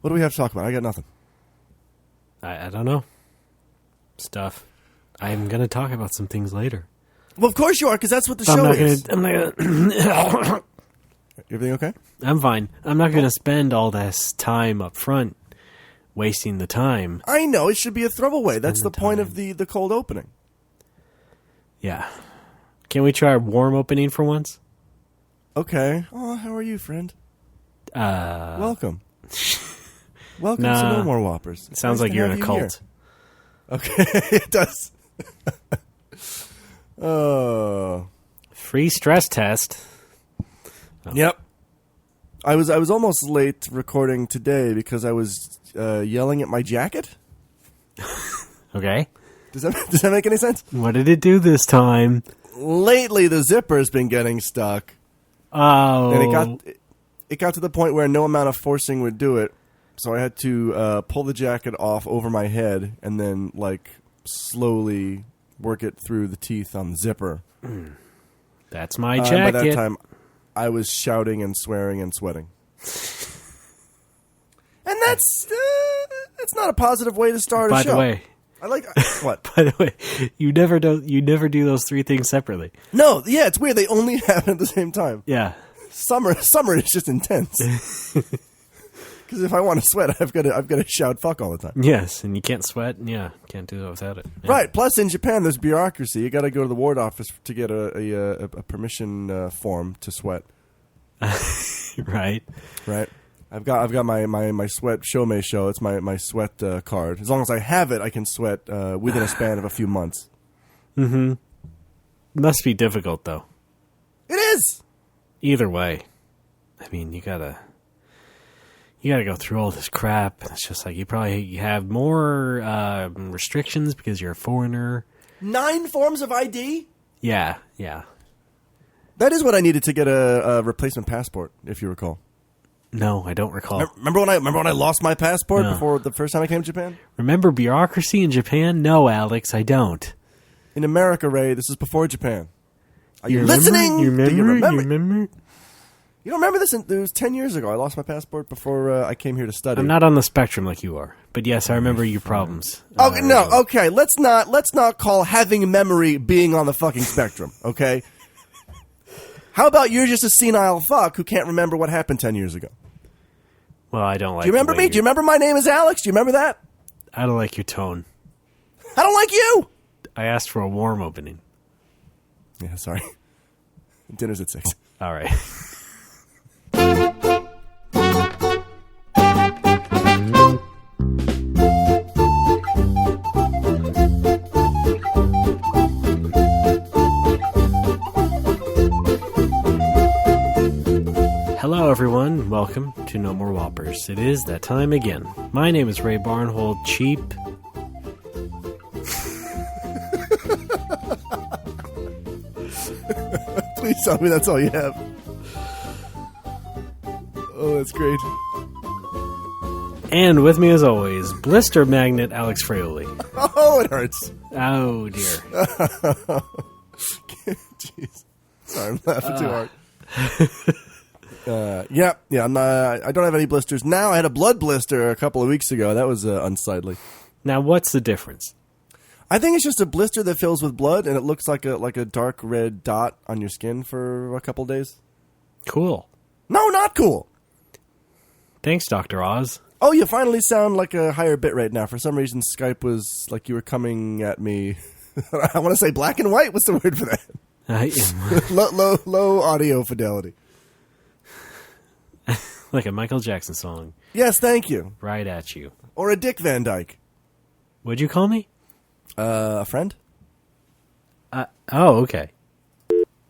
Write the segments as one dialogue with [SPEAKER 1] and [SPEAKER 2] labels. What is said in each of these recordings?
[SPEAKER 1] What do we have to talk about? I got nothing.
[SPEAKER 2] I don't know. Stuff. I'm going to talk about some things later.
[SPEAKER 1] Well, of course you are, because that's what the show is.
[SPEAKER 2] I'm not gonna.
[SPEAKER 1] Everything okay?
[SPEAKER 2] I'm fine. I'm not going to spend all this time up front wasting the time.
[SPEAKER 1] I know. It should be a throwaway. That's the point of the cold opening.
[SPEAKER 2] Yeah. Can we try a warm opening for once?
[SPEAKER 1] Okay. Oh, how are you, friend? Welcome. Welcome to No More Whoppers.
[SPEAKER 2] It sounds like you're in a cult.
[SPEAKER 1] Okay, it does. Oh.
[SPEAKER 2] Free stress test.
[SPEAKER 1] Oh. Yep. I was almost late recording today because I was yelling at my jacket.
[SPEAKER 2] Okay.
[SPEAKER 1] Does that make any sense?
[SPEAKER 2] What did it do this time?
[SPEAKER 1] Lately, the zipper's been getting stuck.
[SPEAKER 2] Oh.
[SPEAKER 1] And it got to the point where no amount of forcing would do it. So I had to pull the jacket off over my head and then, slowly work it through the teeth on the zipper.
[SPEAKER 2] That's my jacket.
[SPEAKER 1] By that time, I was shouting and swearing and sweating. And that's not a positive way to start a show.
[SPEAKER 2] By the way,
[SPEAKER 1] I like what?
[SPEAKER 2] By the way, you never do those three things separately.
[SPEAKER 1] No, yeah, it's weird. They only happen at the same time.
[SPEAKER 2] Yeah,
[SPEAKER 1] summer is just intense. Because if I want to sweat, I've got to shout "fuck" all the time.
[SPEAKER 2] Yes, and you can't sweat. Yeah, can't do that without it. Yeah.
[SPEAKER 1] Right. Plus, in Japan, there's bureaucracy. You got to go to the ward office to get a permission form to sweat.
[SPEAKER 2] Right.
[SPEAKER 1] Right. I've got my sweat Shomei show. It's my sweat card. As long as I have it, I can sweat within a span of a few months.
[SPEAKER 2] Mm-hmm. Must be difficult, though.
[SPEAKER 1] It is.
[SPEAKER 2] Either way, I mean, you gotta go through all this crap. It's just like you probably have more restrictions because you're a foreigner. 9
[SPEAKER 1] forms of ID?
[SPEAKER 2] Yeah.
[SPEAKER 1] That is what I needed to get a replacement passport, if you recall.
[SPEAKER 2] No, I don't recall.
[SPEAKER 1] Remember when I lost my passport before the first time I came to Japan?
[SPEAKER 2] Remember bureaucracy in Japan? No, Alex, I don't.
[SPEAKER 1] In America, Ray, this is before Japan. Are you listening?
[SPEAKER 2] You remember?
[SPEAKER 1] Do you remember?
[SPEAKER 2] You remember?
[SPEAKER 1] You don't remember this? It was 10 years ago. I lost my passport before I came here to study.
[SPEAKER 2] I'm not on the spectrum like you are, but yes, I remember your problems.
[SPEAKER 1] Okay, no, okay. Let's not call having memory being on the fucking spectrum. Okay. How about you're just a senile fuck who can't remember what happened 10 years ago?
[SPEAKER 2] Well, I don't like.
[SPEAKER 1] Do you remember me? Do you remember my name is Alex? Do you remember that?
[SPEAKER 2] I don't like your tone.
[SPEAKER 1] I don't like you.
[SPEAKER 2] I asked for a warm opening.
[SPEAKER 1] Yeah, sorry. Dinner's at 6.
[SPEAKER 2] All right. Hello, everyone. Welcome to No More Whoppers. It is that time again. My name is Ray Barnhold, cheap.
[SPEAKER 1] Please tell me that's all you have. Oh, that's great.
[SPEAKER 2] And with me, as always, blister magnet Alex Fraioli.
[SPEAKER 1] Oh, it hurts.
[SPEAKER 2] Oh, dear.
[SPEAKER 1] Jeez. Sorry, I'm laughing too hard. Yeah. I don't have any blisters now. I had a blood blister a couple of weeks ago. That was unsightly.
[SPEAKER 2] Now, what's the difference?
[SPEAKER 1] I think it's just a blister that fills with blood, and it looks like a dark red dot on your skin for a couple days.
[SPEAKER 2] Cool.
[SPEAKER 1] No, not cool.
[SPEAKER 2] Thanks, Dr. Oz.
[SPEAKER 1] Oh, you finally sound like a higher bit rate now. For some reason, Skype was like you were coming at me. I want to say black and white. What's the word for that? Low audio fidelity.
[SPEAKER 2] Like a Michael Jackson song.
[SPEAKER 1] Yes, thank you.
[SPEAKER 2] Right at you.
[SPEAKER 1] Or a Dick Van Dyke.
[SPEAKER 2] What'd you call me?
[SPEAKER 1] A friend.
[SPEAKER 2] Oh, okay.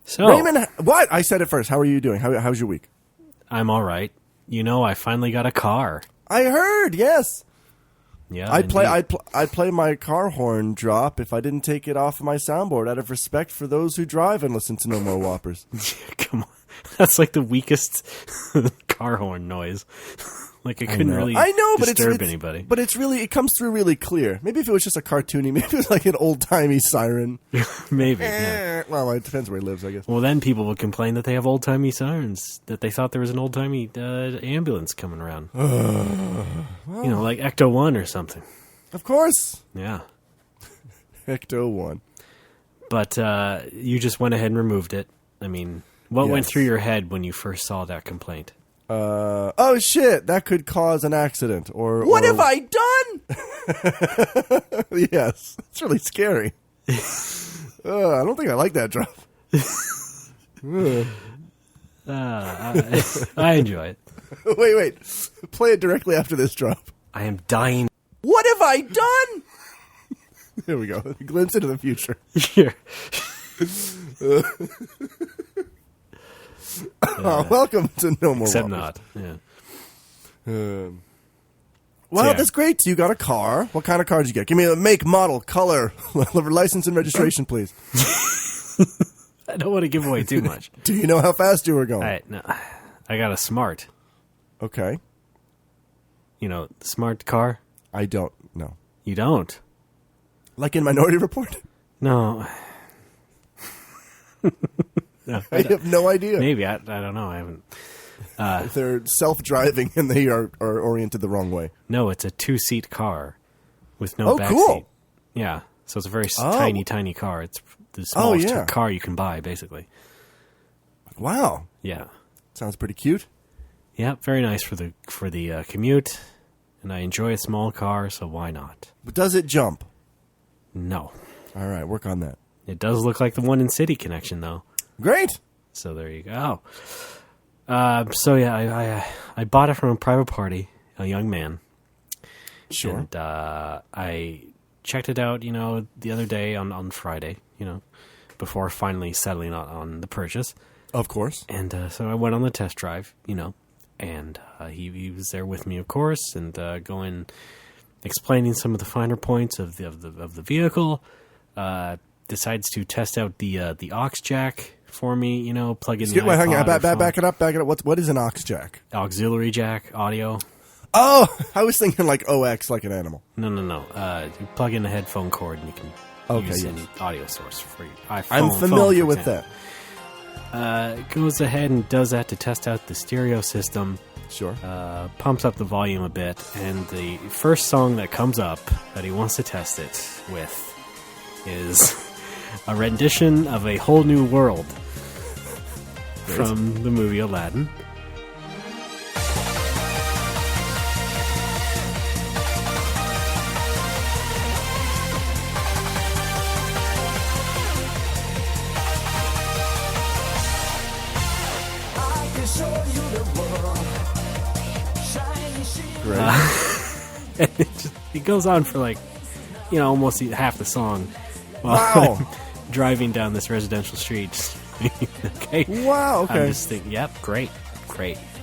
[SPEAKER 2] So,
[SPEAKER 1] Raymond, what? I said it first. How are you doing? How's your week?
[SPEAKER 2] I'm all right. You know, I finally got a car.
[SPEAKER 1] I heard, yes.
[SPEAKER 2] Yeah,
[SPEAKER 1] I'd play my car horn drop if I didn't take it off of my soundboard out of respect for those who drive and listen to No More Whoppers.
[SPEAKER 2] Come on. That's like the weakest car horn noise. Like it couldn't really disturb anybody.
[SPEAKER 1] But it comes through really clear. Maybe if it was just a cartoony, maybe it was like an old-timey siren.
[SPEAKER 2] Maybe, yeah.
[SPEAKER 1] Well, it depends where he lives, I guess.
[SPEAKER 2] Well, then people would complain that they have old-timey sirens, that they thought there was an old-timey ambulance coming around. You know, like Ecto 1 or something.
[SPEAKER 1] Of course.
[SPEAKER 2] Yeah.
[SPEAKER 1] Ecto 1.
[SPEAKER 2] But you just went ahead and removed it. I mean, what went through your head when you first saw that complaint?
[SPEAKER 1] Oh shit, that could cause an accident. What have I done? Yes, it's really scary. I don't think I like that drop.
[SPEAKER 2] I enjoy it.
[SPEAKER 1] Wait. Play it directly after this drop.
[SPEAKER 2] I am dying.
[SPEAKER 1] What have I done? There we go. A glimpse into the future.
[SPEAKER 2] Here.
[SPEAKER 1] Welcome to No More
[SPEAKER 2] Except
[SPEAKER 1] Whoppers.
[SPEAKER 2] not. Yeah.
[SPEAKER 1] Wow, that's great. So you got a car. What kind of car did you get? Give me a make, model, color, license and registration, please.
[SPEAKER 2] I don't want to give away too much.
[SPEAKER 1] Do you know how fast you were going?
[SPEAKER 2] I got a Smart.
[SPEAKER 1] Okay.
[SPEAKER 2] You know, the Smart car?
[SPEAKER 1] I don't know.
[SPEAKER 2] You don't?
[SPEAKER 1] Like in Minority Report?
[SPEAKER 2] No. No,
[SPEAKER 1] I have no idea.
[SPEAKER 2] Maybe. I don't know. I haven't.
[SPEAKER 1] They're self-driving and they are oriented the wrong way.
[SPEAKER 2] No, it's a 2-seat car with no back
[SPEAKER 1] cool.
[SPEAKER 2] seat. Yeah. So it's a very tiny car. It's the smallest car you can buy, basically.
[SPEAKER 1] Wow.
[SPEAKER 2] Yeah.
[SPEAKER 1] Sounds pretty cute.
[SPEAKER 2] Yeah, very nice for the commute. And I enjoy a small car, so why not?
[SPEAKER 1] But does it jump?
[SPEAKER 2] No.
[SPEAKER 1] All right, work on that.
[SPEAKER 2] It does look like the one in City Connection, though.
[SPEAKER 1] Great.
[SPEAKER 2] So there you go. So yeah, I bought it from a private party, a young man.
[SPEAKER 1] Sure.
[SPEAKER 2] And I checked it out, you know, the other day on Friday, you know, before finally settling on the purchase.
[SPEAKER 1] Of course.
[SPEAKER 2] And so I went on the test drive, you know, and he was there with me, of course, and explaining some of the finer points of the vehicle. Decides to test out the aux jack for me, you know, plug in the iPod.
[SPEAKER 1] Hang on, back it up. What is an aux jack?
[SPEAKER 2] Auxiliary jack, audio.
[SPEAKER 1] Oh, I was thinking like OX, like an animal.
[SPEAKER 2] No. You plug in a headphone cord and you can use any audio source for your iPhone.
[SPEAKER 1] I'm familiar with that.
[SPEAKER 2] Goes ahead and does that to test out the stereo system.
[SPEAKER 1] Sure.
[SPEAKER 2] Pumps up the volume a bit, and the first song that comes up that he wants to test it with is a rendition of A Whole New World from the movie Aladdin. And it goes on for like, you know, almost half the song while I'm driving down this residential street. Okay.
[SPEAKER 1] Wow, okay.
[SPEAKER 2] I'm just thinking, yep, great.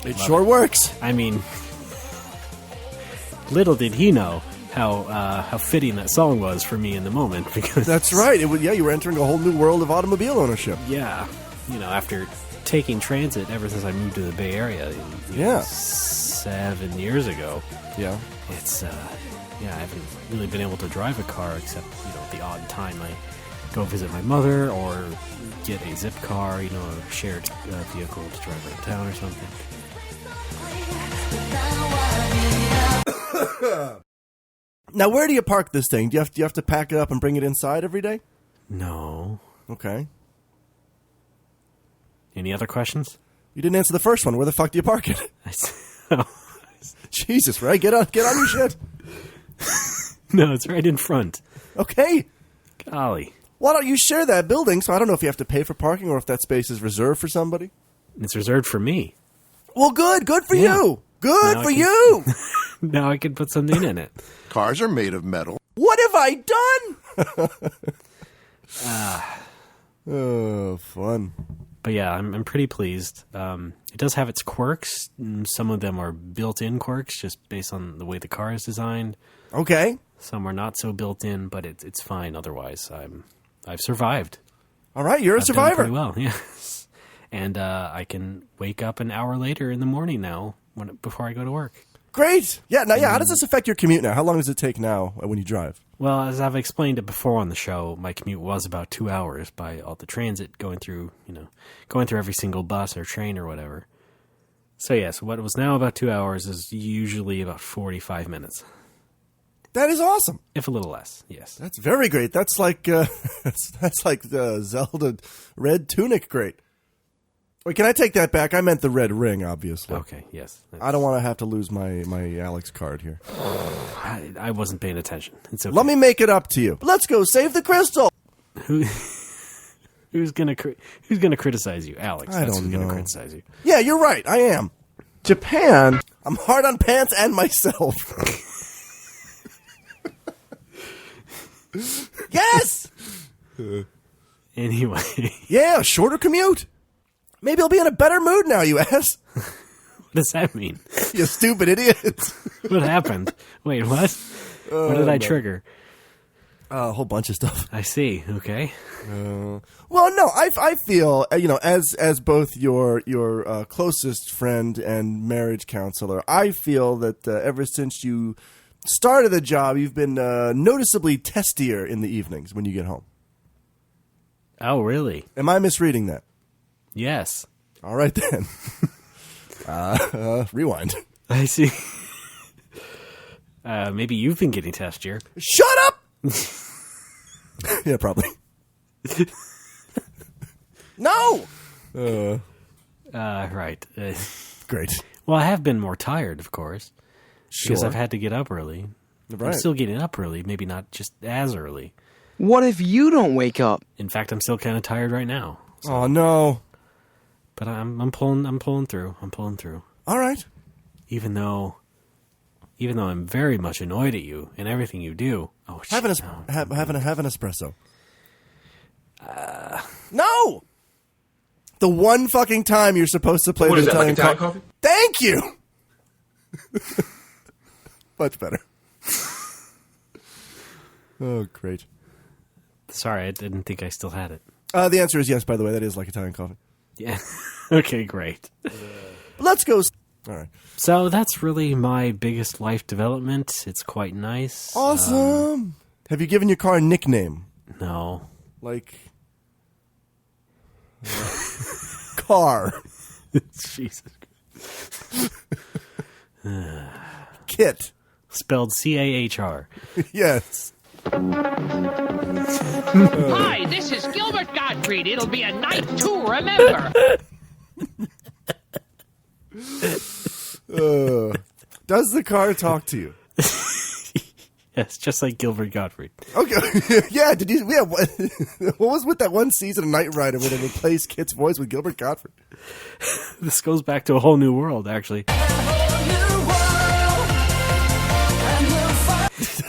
[SPEAKER 1] It sure works.
[SPEAKER 2] I mean, little did he know how fitting that song was for me in the moment. Because
[SPEAKER 1] that's right. You were entering a whole new world of automobile ownership.
[SPEAKER 2] Yeah. You know, after taking transit ever since I moved to the Bay Area, 7 years ago.
[SPEAKER 1] Yeah.
[SPEAKER 2] It's, I haven't really been able to drive a car except, you know, the odd time I go visit my mother or get a zip car, you know, a shared vehicle to drive around town or something.
[SPEAKER 1] Now, where do you park this thing? Do you have to pack it up and bring it inside every day?
[SPEAKER 2] No.
[SPEAKER 1] Okay.
[SPEAKER 2] Any other questions?
[SPEAKER 1] You didn't answer the first one. Where the fuck do you park it? Jesus, Ray, get on your shit.
[SPEAKER 2] No, it's right in front.
[SPEAKER 1] Okay.
[SPEAKER 2] Golly.
[SPEAKER 1] Why don't you share that building? So I don't know if you have to pay for parking or if that space is reserved for somebody.
[SPEAKER 2] It's reserved for me.
[SPEAKER 1] Well, good for you. Good for you.
[SPEAKER 2] Now I can put something in it.
[SPEAKER 3] Cars are made of metal.
[SPEAKER 1] What have I done? Oh, fun.
[SPEAKER 2] But yeah, I'm pretty pleased. It does have its quirks. Some of them are built-in quirks, just based on the way the car is designed.
[SPEAKER 1] Okay.
[SPEAKER 2] Some are not so built-in, but it's fine. Otherwise, I've survived.
[SPEAKER 1] All right, you're a survivor.
[SPEAKER 2] Done pretty well, yes. And I can wake up an hour later in the morning now before I go to work.
[SPEAKER 1] Great. Yeah. Now, how does this affect your commute now? How long does it take now when you drive?
[SPEAKER 2] Well, as I've explained it before on the show, my commute was about 2 hours by all the transit going through every single bus or train or whatever. So yes, what was now about 2 hours is usually about 45 minutes.
[SPEAKER 1] That is awesome.
[SPEAKER 2] If a little less, yes.
[SPEAKER 1] That's very great. That's like that's like the Zelda red tunic great. Wait, can I take that back? I meant the red ring, obviously.
[SPEAKER 2] Okay, yes.
[SPEAKER 1] I don't want to have to lose my Alex card here.
[SPEAKER 2] I wasn't paying attention. It's okay.
[SPEAKER 1] Let me make it up to you. Let's go save the crystal.
[SPEAKER 2] Who's gonna criticize you, Alex?
[SPEAKER 1] I don't know.
[SPEAKER 2] Who's gonna criticize you?
[SPEAKER 1] Yeah, you're right. I am. Japan. I'm hard on pants and myself. Yes.
[SPEAKER 2] Anyway.
[SPEAKER 1] Yeah, shorter commute. Maybe I'll be in a better mood now, you ass.
[SPEAKER 2] What does that mean?
[SPEAKER 1] You stupid idiot.
[SPEAKER 2] What happened? Wait, what? What did I trigger?
[SPEAKER 1] A whole bunch of stuff.
[SPEAKER 2] I see. Okay.
[SPEAKER 1] Well, no, I feel, as both your closest friend and marriage counselor, I feel that ever since you started the job, you've been noticeably testier in the evenings when you get home.
[SPEAKER 2] Oh, really?
[SPEAKER 1] Am I misreading that?
[SPEAKER 2] Yes.
[SPEAKER 1] All right, then. Rewind.
[SPEAKER 2] I see. Maybe you've been getting testier.
[SPEAKER 1] Shut up! Yeah, probably. No!
[SPEAKER 2] Right.
[SPEAKER 1] Great.
[SPEAKER 2] Well, I have been more tired, of course. Because
[SPEAKER 1] Sure.
[SPEAKER 2] I've had to get up early.
[SPEAKER 1] Right.
[SPEAKER 2] I'm still getting up early, maybe not just as early.
[SPEAKER 3] What if you don't wake up?
[SPEAKER 2] In fact, I'm still kind of tired right now. So.
[SPEAKER 1] Oh, no.
[SPEAKER 2] But I'm pulling through. I'm pulling through.
[SPEAKER 1] All right.
[SPEAKER 2] Even though I'm very much annoyed at you and everything you do. Oh, shit.
[SPEAKER 1] Have an espresso. No! The one fucking time you're supposed to play
[SPEAKER 4] What
[SPEAKER 1] the
[SPEAKER 4] is that, like
[SPEAKER 1] Italian
[SPEAKER 4] Italian coffee?
[SPEAKER 1] Thank you! Much better. Oh, great.
[SPEAKER 2] Sorry, I didn't think I still had it.
[SPEAKER 1] The answer is yes, by the way. That is like Italian coffee.
[SPEAKER 2] Yeah. Okay, great.
[SPEAKER 1] Let's go. All right.
[SPEAKER 2] So that's really my biggest life development. It's quite nice.
[SPEAKER 1] Awesome. Have you given your car a nickname?
[SPEAKER 2] No.
[SPEAKER 1] Like... car.
[SPEAKER 2] Jesus.
[SPEAKER 1] Kit.
[SPEAKER 2] Spelled C-A-H-R.
[SPEAKER 1] Yes.
[SPEAKER 5] Hi, this is Gilbert Gottfried. It'll be a night to remember.
[SPEAKER 1] Does the car talk to you?
[SPEAKER 2] Yes, just like Gilbert Gottfried.
[SPEAKER 1] Okay. Yeah, did you... Yeah, what was with that one season of Knight Rider where they replaced Kit's voice with Gilbert Gottfried?
[SPEAKER 2] This goes back to A Whole New World, actually.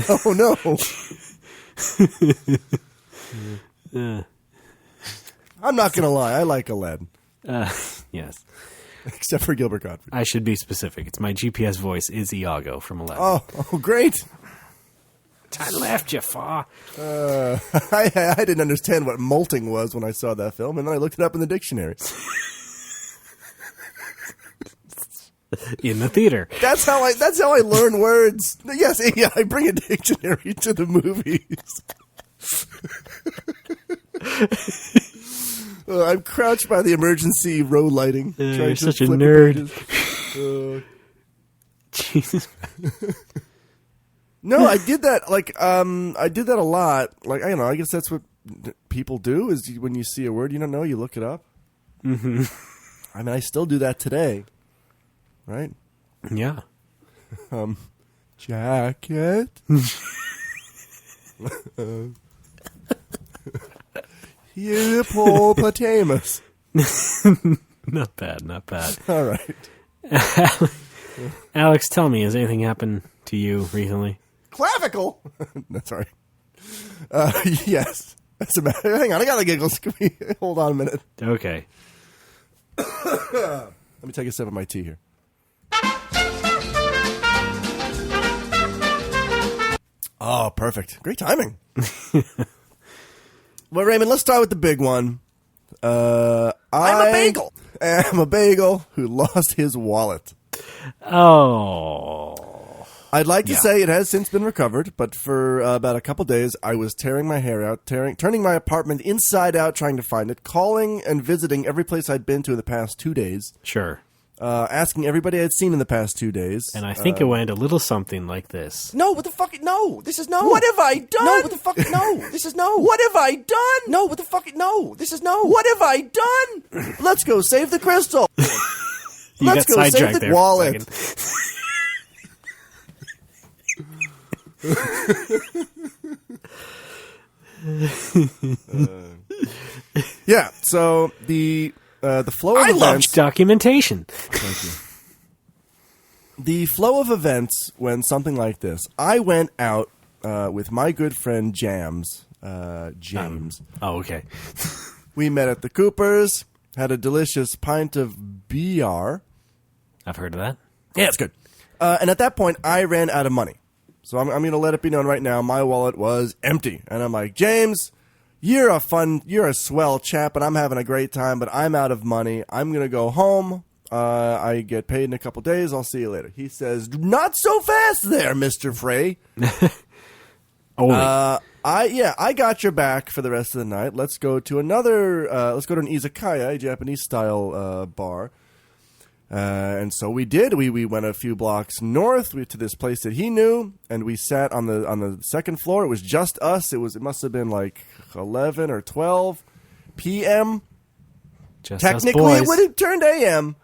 [SPEAKER 1] Oh, no. I'm not going to lie. I like Aladdin.
[SPEAKER 2] Yes.
[SPEAKER 1] Except for Gilbert Gottfried.
[SPEAKER 2] I should be specific. It's my GPS voice is Iago from Aladdin.
[SPEAKER 1] Oh, great.
[SPEAKER 2] I left you, Fa.
[SPEAKER 1] I didn't understand what molting was when I saw that film, and then I looked it up in the dictionary.
[SPEAKER 2] In the theater.
[SPEAKER 1] That's how I learn words. Yes, yeah, I bring a dictionary to the movies. I'm crouched by the emergency row lighting.
[SPEAKER 2] You're such a nerd. Jesus.
[SPEAKER 1] No, I did that. I did that a lot. Like, I don't know. I guess that's what people do. Is when you see a word you don't know, you look it up. Mm-hmm. I mean, I still do that today. Right?
[SPEAKER 2] Yeah.
[SPEAKER 1] Jacket. Hippopotamus.
[SPEAKER 2] Not bad, not bad.
[SPEAKER 1] All right.
[SPEAKER 2] Alex, tell me, has anything happened to you recently?
[SPEAKER 1] Clavicle. That's right. Yes. That's a matter. Hang on, I got the giggles. Can we hold on a minute?
[SPEAKER 2] Okay.
[SPEAKER 1] Let me take a sip of my tea here. Oh, perfect. Great timing. Well, Raymond, let's start with the big one. I'm a bagel. I'm a bagel who lost his wallet.
[SPEAKER 2] Oh.
[SPEAKER 1] I'd like to say it has since been recovered, but for about a couple days, I was tearing my hair out, turning my apartment inside out, trying to find it, calling and visiting every place I'd been to in the past 2 days.
[SPEAKER 2] Sure.
[SPEAKER 1] asking everybody I'd seen in the past 2 days.
[SPEAKER 2] And I think it went a little something like this.
[SPEAKER 1] No, what the fuck? No, this is no. What have I done? No, what the fuck? No, this is no. What have I done? No, what the fuck? No, this is no. What have I done? Let's go save the crystal. Let's go save the wallet. Yeah, so the flow of events... I love
[SPEAKER 2] documentation.
[SPEAKER 1] Thank you. The flow of events when something like this. I went out with my good friend James.
[SPEAKER 2] Okay.
[SPEAKER 1] We met at the Coopers, had a delicious pint of BR.
[SPEAKER 2] I've heard of that.
[SPEAKER 1] Yeah, it's good. And at that point, I ran out of money. So I'm going to let it be known right now, my wallet was empty. And I'm like, James, you're a swell chap, and I'm having a great time, but I'm out of money. I'm going to go home. I get paid in a couple days. I'll see you later. He says, not so fast there, Mr. Frey. I got your back for the rest of the night. Let's go to an izakaya, a Japanese style bar. And so we did. We went a few blocks north to this place that he knew, and we sat on the second floor. It was just us. It must have been like 11 or 12 p.m.
[SPEAKER 2] Just
[SPEAKER 1] technically,
[SPEAKER 2] us boys.
[SPEAKER 1] It would have turned a.m.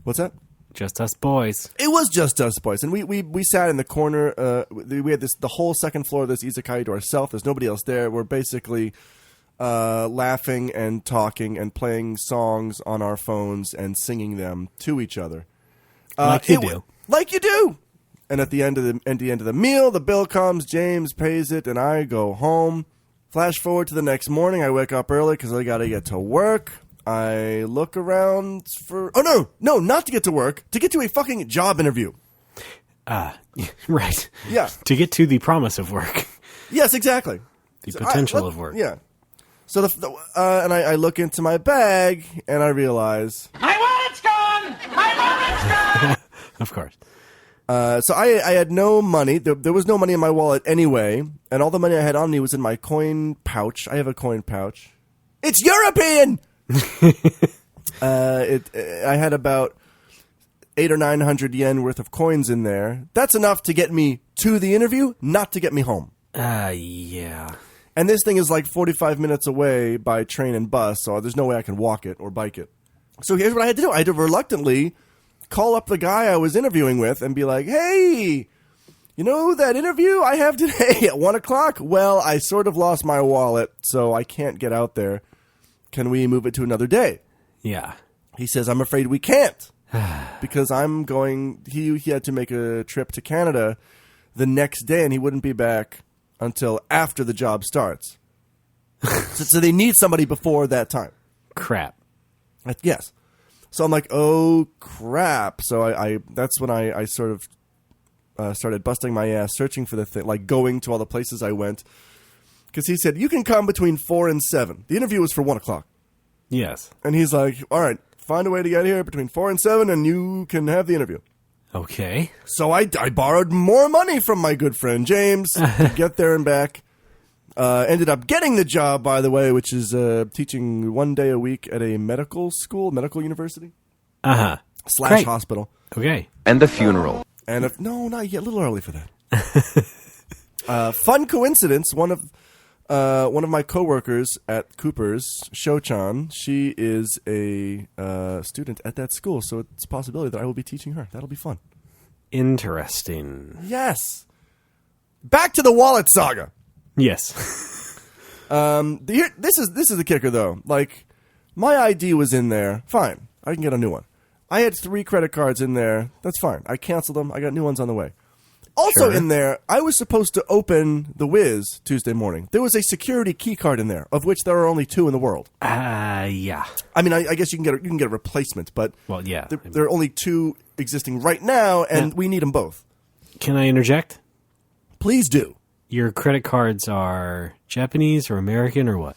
[SPEAKER 1] What's that?
[SPEAKER 2] Just us boys.
[SPEAKER 1] It was just us boys, and we sat in the corner. We had the whole second floor of this izakaya to ourselves. There's nobody else there. We're basically laughing and talking and playing songs on our phones and singing them to each other,
[SPEAKER 2] like you do.
[SPEAKER 1] And at the end of the meal, the bill comes. James pays it, and I go home. Flash forward to the next morning. I wake up early because I got to get to work. I look around for... Oh, no, not to get to work. To get to a fucking job interview.
[SPEAKER 2] Right.
[SPEAKER 1] Yeah.
[SPEAKER 2] To get to the promise of work.
[SPEAKER 1] Yes, exactly.
[SPEAKER 2] The potential of work.
[SPEAKER 1] Yeah. So and I look into my bag, and I realize...
[SPEAKER 5] My wallet's gone! My wallet's gone!
[SPEAKER 2] Of course.
[SPEAKER 1] So I had no money. There was no money in my wallet anyway, and all the money I had on me was in my coin pouch. I have a coin pouch. It's European! I had about 800 or 900 yen worth of coins in there. That's enough to get me to the interview, not to get me home.
[SPEAKER 2] Yeah.
[SPEAKER 1] And this thing is like 45 minutes away by train and bus, so there's no way I can walk it or bike it. So here's what I had to do. I had to reluctantly call up the guy I was interviewing with and be like, hey, you know that interview I have today at 1 o'clock? Well, I sort of lost my wallet, so I can't get out there. Can we move it to another day?
[SPEAKER 2] Yeah.
[SPEAKER 1] He says, I'm afraid we can't. Because I'm going... He had to make a trip to Canada the next day, and he wouldn't be back until after the job starts. So they need somebody before that time.
[SPEAKER 2] Crap.
[SPEAKER 1] Yes. So I'm like, oh, crap. So I that's when I sort of started busting my ass, searching for the thing, like going to all the places I went. Because he said, you can come between 4 and 7. The interview was for 1 o'clock.
[SPEAKER 2] Yes.
[SPEAKER 1] And he's like, all right, find a way to get here between 4 and 7, and you can have the interview.
[SPEAKER 2] Okay.
[SPEAKER 1] So I borrowed more money from my good friend James to get there and back. Ended up getting the job, by the way, which is teaching 1 day a week at a medical school, medical university.
[SPEAKER 2] Uh-huh.
[SPEAKER 1] /
[SPEAKER 2] Great.
[SPEAKER 1] hospital.
[SPEAKER 2] Okay.
[SPEAKER 3] And the funeral.
[SPEAKER 1] And no, not yet. A little early for that. Fun coincidence. One of my coworkers at Cooper's, Sho-chan, she is a student at that school, so it's a possibility that I will be teaching her. That'll be fun.
[SPEAKER 2] Interesting.
[SPEAKER 1] Yes. Back to the wallet saga.
[SPEAKER 2] Yes.
[SPEAKER 1] This is the kicker, though. Like, my ID was in there. Fine. I can get a new one. I had 3 credit cards in there. That's fine. I canceled them. I got new ones on the way. Also
[SPEAKER 2] Sure.
[SPEAKER 1] in there, I was supposed to open the Wiz Tuesday morning. There was a security key card in there, of which there are only 2 in the world.
[SPEAKER 2] Yeah.
[SPEAKER 1] I mean, I guess you can get a replacement, but
[SPEAKER 2] Well, yeah.
[SPEAKER 1] there are only 2 existing right now, and we need them both.
[SPEAKER 2] Can I interject?
[SPEAKER 1] Please do.
[SPEAKER 2] Your credit cards are Japanese or American or what?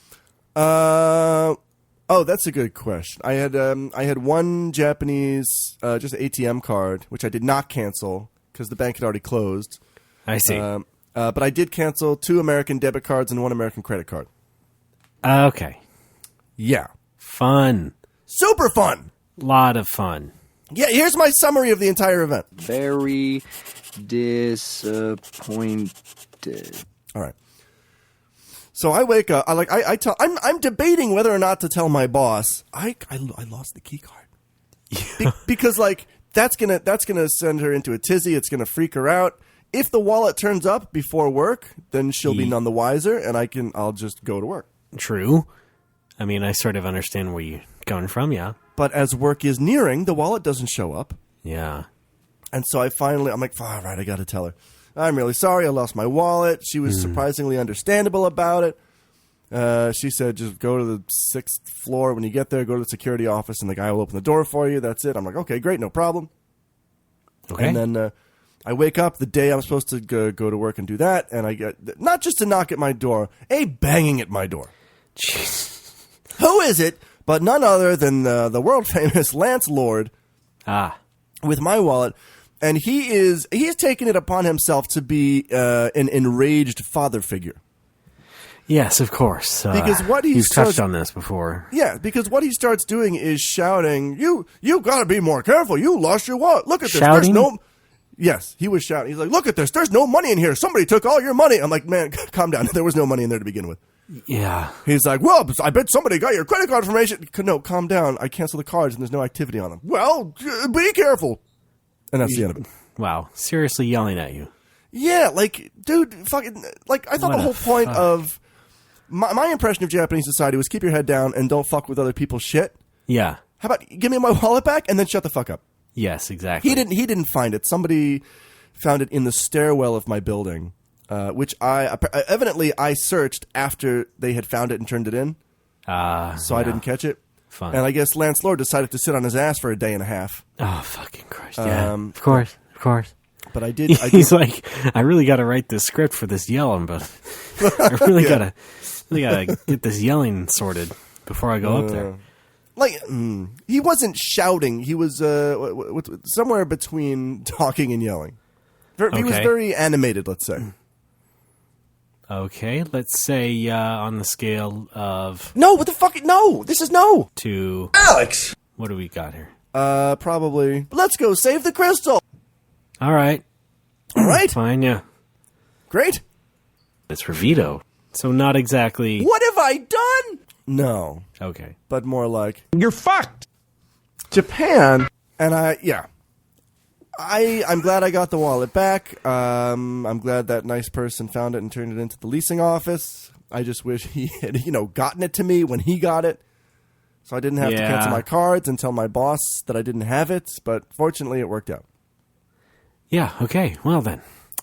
[SPEAKER 1] Oh, that's a good question. I had one Japanese, just an ATM card, which I did not cancel because the bank had already closed.
[SPEAKER 2] I see.
[SPEAKER 1] But I did cancel 2 American debit cards and 1 American credit card.
[SPEAKER 2] Okay.
[SPEAKER 1] Yeah.
[SPEAKER 2] Fun.
[SPEAKER 1] Super fun.
[SPEAKER 2] Lot of fun.
[SPEAKER 1] Yeah, here's my summary of the entire event.
[SPEAKER 3] Very disappointed.
[SPEAKER 1] All right. So I wake up. I'm debating whether or not to tell my boss. I lost the key card because like that's gonna send her into a tizzy. It's gonna freak her out. If the wallet turns up before work, then she'll be none the wiser, and I'll just go to work.
[SPEAKER 2] True. I mean, I sort of understand where you're coming from. Yeah.
[SPEAKER 1] But as work is nearing, the wallet doesn't show up.
[SPEAKER 2] Yeah.
[SPEAKER 1] And so I'm like, all right, I got to tell her. I'm really sorry I lost my wallet. She was surprisingly understandable about it. She said, just go to the 6th floor. When you get there, go to the security office, and the guy will open the door for you. That's it. I'm like, okay, great, no problem.
[SPEAKER 2] Okay.
[SPEAKER 1] And then I wake up the day I'm supposed to go to work and do that, and I get, not just a knock at my door, a banging at my door.
[SPEAKER 2] Jeez.
[SPEAKER 1] Who is it but none other than the world-famous Lance Lord with my wallet. And he's taken it upon himself to be an enraged father figure.
[SPEAKER 2] Yes, of course.
[SPEAKER 1] Because what
[SPEAKER 2] you've touched on this before.
[SPEAKER 1] Yeah, because what he starts doing is shouting, "You got to be more careful! You lost your wallet! Look at this!
[SPEAKER 2] Shouting?
[SPEAKER 1] There's no." Yes, he was shouting. He's like, "Look at this! There's no money in here! Somebody took all your money!" I'm like, "Man, calm down! There was no money in there to begin with."
[SPEAKER 2] Yeah.
[SPEAKER 1] He's like, "Well, I bet somebody got your credit card information." No, calm down. I canceled the cards and there's no activity on them. Well, be careful. And that's the end of it.
[SPEAKER 2] Wow. Seriously yelling at you.
[SPEAKER 1] Yeah, like, dude, fucking, like, I thought
[SPEAKER 2] What
[SPEAKER 1] the whole
[SPEAKER 2] the
[SPEAKER 1] point
[SPEAKER 2] fuck?
[SPEAKER 1] of my impression of Japanese society was keep your head down and don't fuck with other people's shit.
[SPEAKER 2] Yeah.
[SPEAKER 1] How about give me my wallet back and then shut the fuck up?
[SPEAKER 2] Yes, exactly.
[SPEAKER 1] He didn't find it. Somebody found it in the stairwell of my building, which evidently I searched after they had found it and turned it in. So I didn't catch it.
[SPEAKER 2] Fun.
[SPEAKER 1] And I guess Lance Lord decided to sit on his ass for a day and a half.
[SPEAKER 2] Oh, fucking Christ. Yeah. Of course.
[SPEAKER 1] But I did.
[SPEAKER 2] He's like, I really got to write this script for this yelling, but I really gotta get this yelling sorted before I go up there.
[SPEAKER 1] Like, he wasn't shouting. He was somewhere between talking and yelling. He was very animated, let's say.
[SPEAKER 2] Okay, let's say on the scale of...
[SPEAKER 1] No, what the fuck? No, this is no.
[SPEAKER 2] To...
[SPEAKER 1] Alex!
[SPEAKER 2] What do we got here?
[SPEAKER 1] Probably... Let's go save the crystal!
[SPEAKER 2] All right.
[SPEAKER 1] All right?
[SPEAKER 2] Fine, yeah.
[SPEAKER 1] Great.
[SPEAKER 2] It's for Vito. So not exactly...
[SPEAKER 1] What have I done? No.
[SPEAKER 2] Okay.
[SPEAKER 1] But more like...
[SPEAKER 3] You're fucked!
[SPEAKER 1] Japan. And I'm glad I got the wallet back. I'm glad that nice person found it and turned it into the leasing office. I just wish he had, gotten it to me when he got it. So I didn't have to cancel my cards and tell my boss that I didn't have it. But fortunately, it worked out.
[SPEAKER 2] Yeah, okay. Well, then.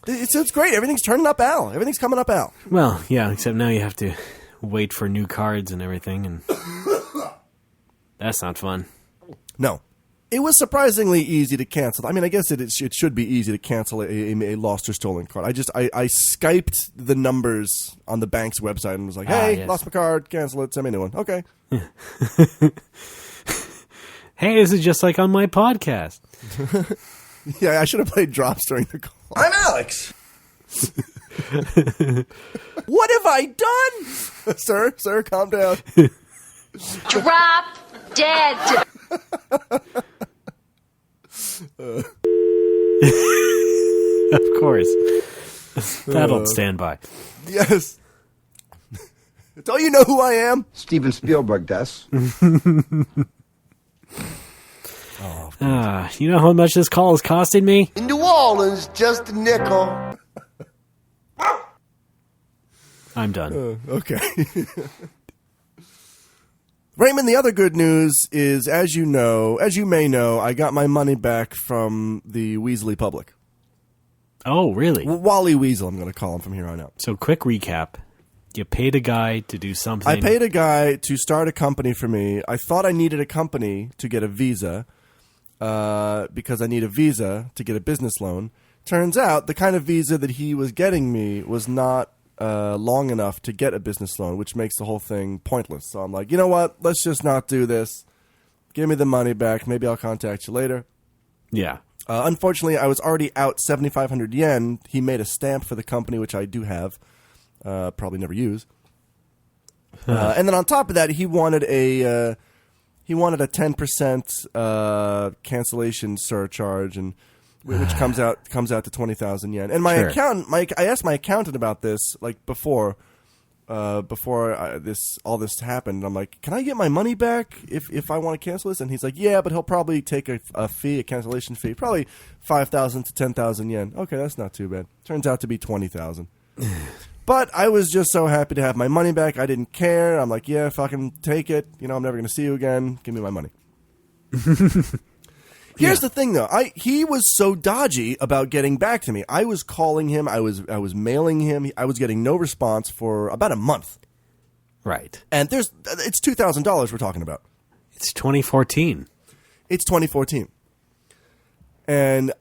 [SPEAKER 1] It's great. Everything's turning up, Al. Everything's coming up, Al.
[SPEAKER 2] Well, yeah, except now you have to wait for new cards and everything, and that's not fun.
[SPEAKER 1] No. It was surprisingly easy to cancel. I mean, I guess it should be easy to cancel a lost or stolen card. I Skyped the numbers on the bank's website and was like, hey,
[SPEAKER 2] yes.
[SPEAKER 1] Lost my card, cancel it, send me a new one. Okay.
[SPEAKER 2] Hey, this is just like on my podcast.
[SPEAKER 1] Yeah, I should have played drops during the call. I'm Alex. What have I done? Sir, calm down.
[SPEAKER 4] Drop dead.
[SPEAKER 2] Of course. That'll stand by.
[SPEAKER 1] Yes. Don't you know who I am?
[SPEAKER 6] Steven Spielberg does.
[SPEAKER 2] You know how much this call is costing me?
[SPEAKER 7] In New Orleans, just a nickel.
[SPEAKER 2] I'm done.
[SPEAKER 1] Okay. Raymond, the other good news is, as you may know, I got my money back from the Weasley public.
[SPEAKER 2] Oh, really?
[SPEAKER 1] Wally Weasel, I'm going to call him from here on out.
[SPEAKER 2] So, quick recap. You paid a guy to do something.
[SPEAKER 1] I paid a guy to start a company for me. I thought I needed a company to get a visa because I need a visa to get a business loan. Turns out the kind of visa that he was getting me was not long enough to get a business loan, which makes the whole thing pointless. So I'm like, you know what? Let's just not do this. Give me the money back. Maybe I'll contact you later.
[SPEAKER 2] Yeah.
[SPEAKER 1] Unfortunately, I was already out 7,500 yen. He made a stamp for the company, which I do have. Probably never use. And then on top of that, he wanted he wanted a 10% cancellation surcharge, and which comes out to 20,000 yen. And my accountant, I asked my accountant about this like before all this happened. I'm like, can I get my money back if I want to cancel this? And he's like, yeah, but he'll probably take a fee, a cancellation fee, probably 5,000 to 10,000 yen. Okay, that's not too bad. Turns out to be 20,000. But I was just so happy to have my money back. I didn't care. I'm like, yeah, fucking take it. You know, I'm never going to see you again. Give me my money. Here's the thing, though. He was so dodgy about getting back to me. I was calling him. I was mailing him. I was getting no response for about a month.
[SPEAKER 2] Right.
[SPEAKER 1] And it's $2,000 we're talking about.
[SPEAKER 2] It's 2014.
[SPEAKER 1] It's 2014. And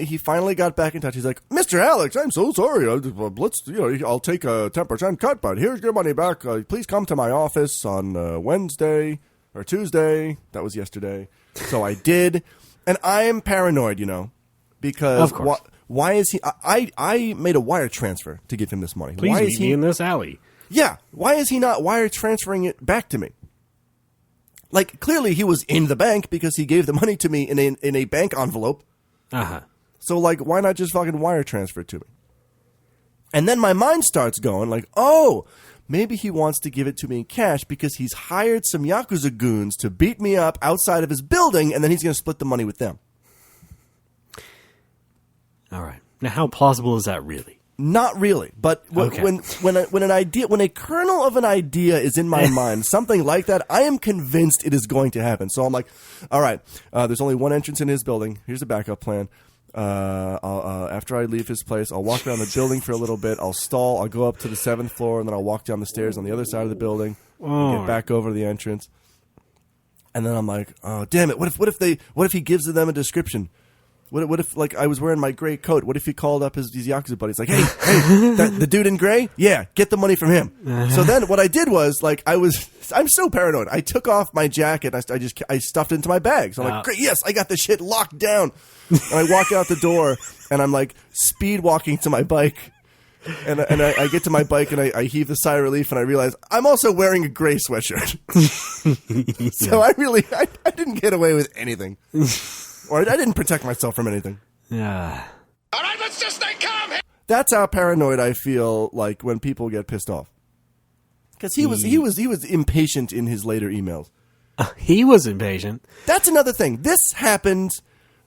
[SPEAKER 1] he finally got back in touch. He's like, Mr. Alex, I'm so sorry. I'll take a 10% cut, but here's your money back. Please come to my office on Wednesday or Tuesday. That was yesterday. So I did. And I'm paranoid, because why is he? I made a wire transfer to give him this money.
[SPEAKER 2] Please meet me in this alley.
[SPEAKER 1] Yeah, why is he not wire transferring it back to me? Like, clearly he was in the bank because he gave the money to me in a bank envelope.
[SPEAKER 2] Uh-huh.
[SPEAKER 1] So, like, why not just fucking wire transfer it to me? And then my mind starts going like, oh, maybe he wants to give it to me in cash because he's hired some Yakuza goons to beat me up outside of his building, and then he's going to split the money with them.
[SPEAKER 2] All right. Now, how plausible is that really?
[SPEAKER 1] Not really, but when a kernel of an idea is in my mind, something like that, I am convinced it is going to happen. So I'm like, all right, there's only one entrance in his building. Here's a backup plan. After I leave his place, I'll walk around the building for a little bit. I'll stall. I'll go up to the 7th floor, and then I'll walk down the stairs on the other side of the building. Get back over to the entrance. And then I'm like, oh, damn it! What if he gives them a description? What if, like, I was wearing my gray coat? What if he called up his Yakuza buddies? Like, hey, the dude in gray? Yeah, get the money from him. So then what I did was, like, I'm so paranoid. I took off my jacket. I stuffed it into my bag. So I'm like, great, yes, I got this shit locked down. And I walk out the door, and I'm, like, speed walking to my bike. And I get to my bike, and I heave the sigh of relief, and I realize I'm also wearing a gray sweatshirt. So I didn't get away with anything. Or I didn't protect myself from anything.
[SPEAKER 2] Yeah.
[SPEAKER 5] All right, let's just stay calm here.
[SPEAKER 1] That's how paranoid I feel like when people get pissed off. Because he was impatient in his later emails.
[SPEAKER 2] He was impatient.
[SPEAKER 1] That's another thing. This happened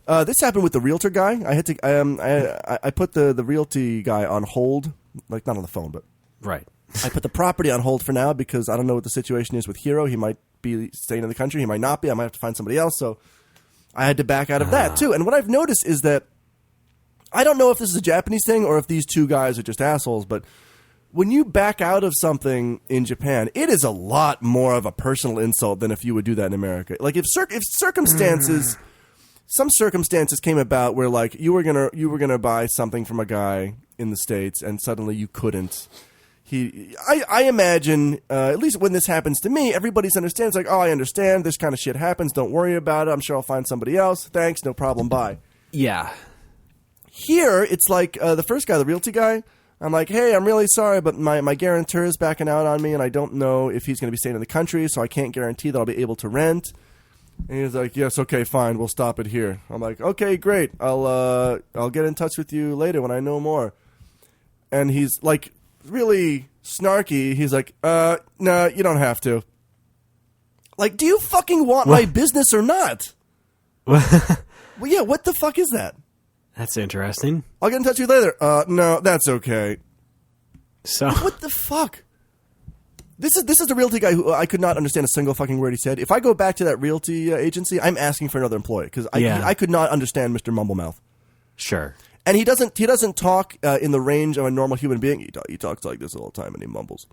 [SPEAKER 1] with the realtor guy. I had to I put the realty guy on hold, like not on the phone, but
[SPEAKER 2] right.
[SPEAKER 1] I put the property on hold for now because I don't know what the situation is with Hiro. He might be staying in the country. He might not be. I might have to find somebody else. So I had to back out of that, too. And what I've noticed is that I don't know if this is a Japanese thing or if these two guys are just assholes, but when you back out of something in Japan, it is a lot more of a personal insult than if you would do that in America. Like, if circumstances, some circumstances came about where, like, you were gonna buy something from a guy in the States and suddenly you couldn't. I imagine, at least when this happens to me, everybody's understands, like, oh, I understand, this kind of shit happens, don't worry about it, I'm sure I'll find somebody else, thanks, no problem, bye.
[SPEAKER 2] Yeah.
[SPEAKER 1] Here, it's like, the first guy, the realty guy, I'm like, hey, I'm really sorry, but my guarantor is backing out on me, and I don't know if he's going to be staying in the country, so I can't guarantee that I'll be able to rent. And he's like, yes, okay, fine, we'll stop it here. I'm like, okay, great, I'll get in touch with you later when I know more. And he's like, really snarky. He's like, no, you don't have to. Like, do you fucking want my business or not? Well, yeah, what the fuck is that?
[SPEAKER 2] That's interesting.
[SPEAKER 1] I'll get in touch with you later. No, that's okay.
[SPEAKER 2] So
[SPEAKER 1] what the fuck? This is a realty guy who I could not understand a single fucking word he said. If I go back to that realty agency, I'm asking for another employee because I could not understand Mr. Mumblemouth.
[SPEAKER 2] Sure.
[SPEAKER 1] And he doesn't talk in the range of a normal human being. He talks like this all the time, and he mumbles.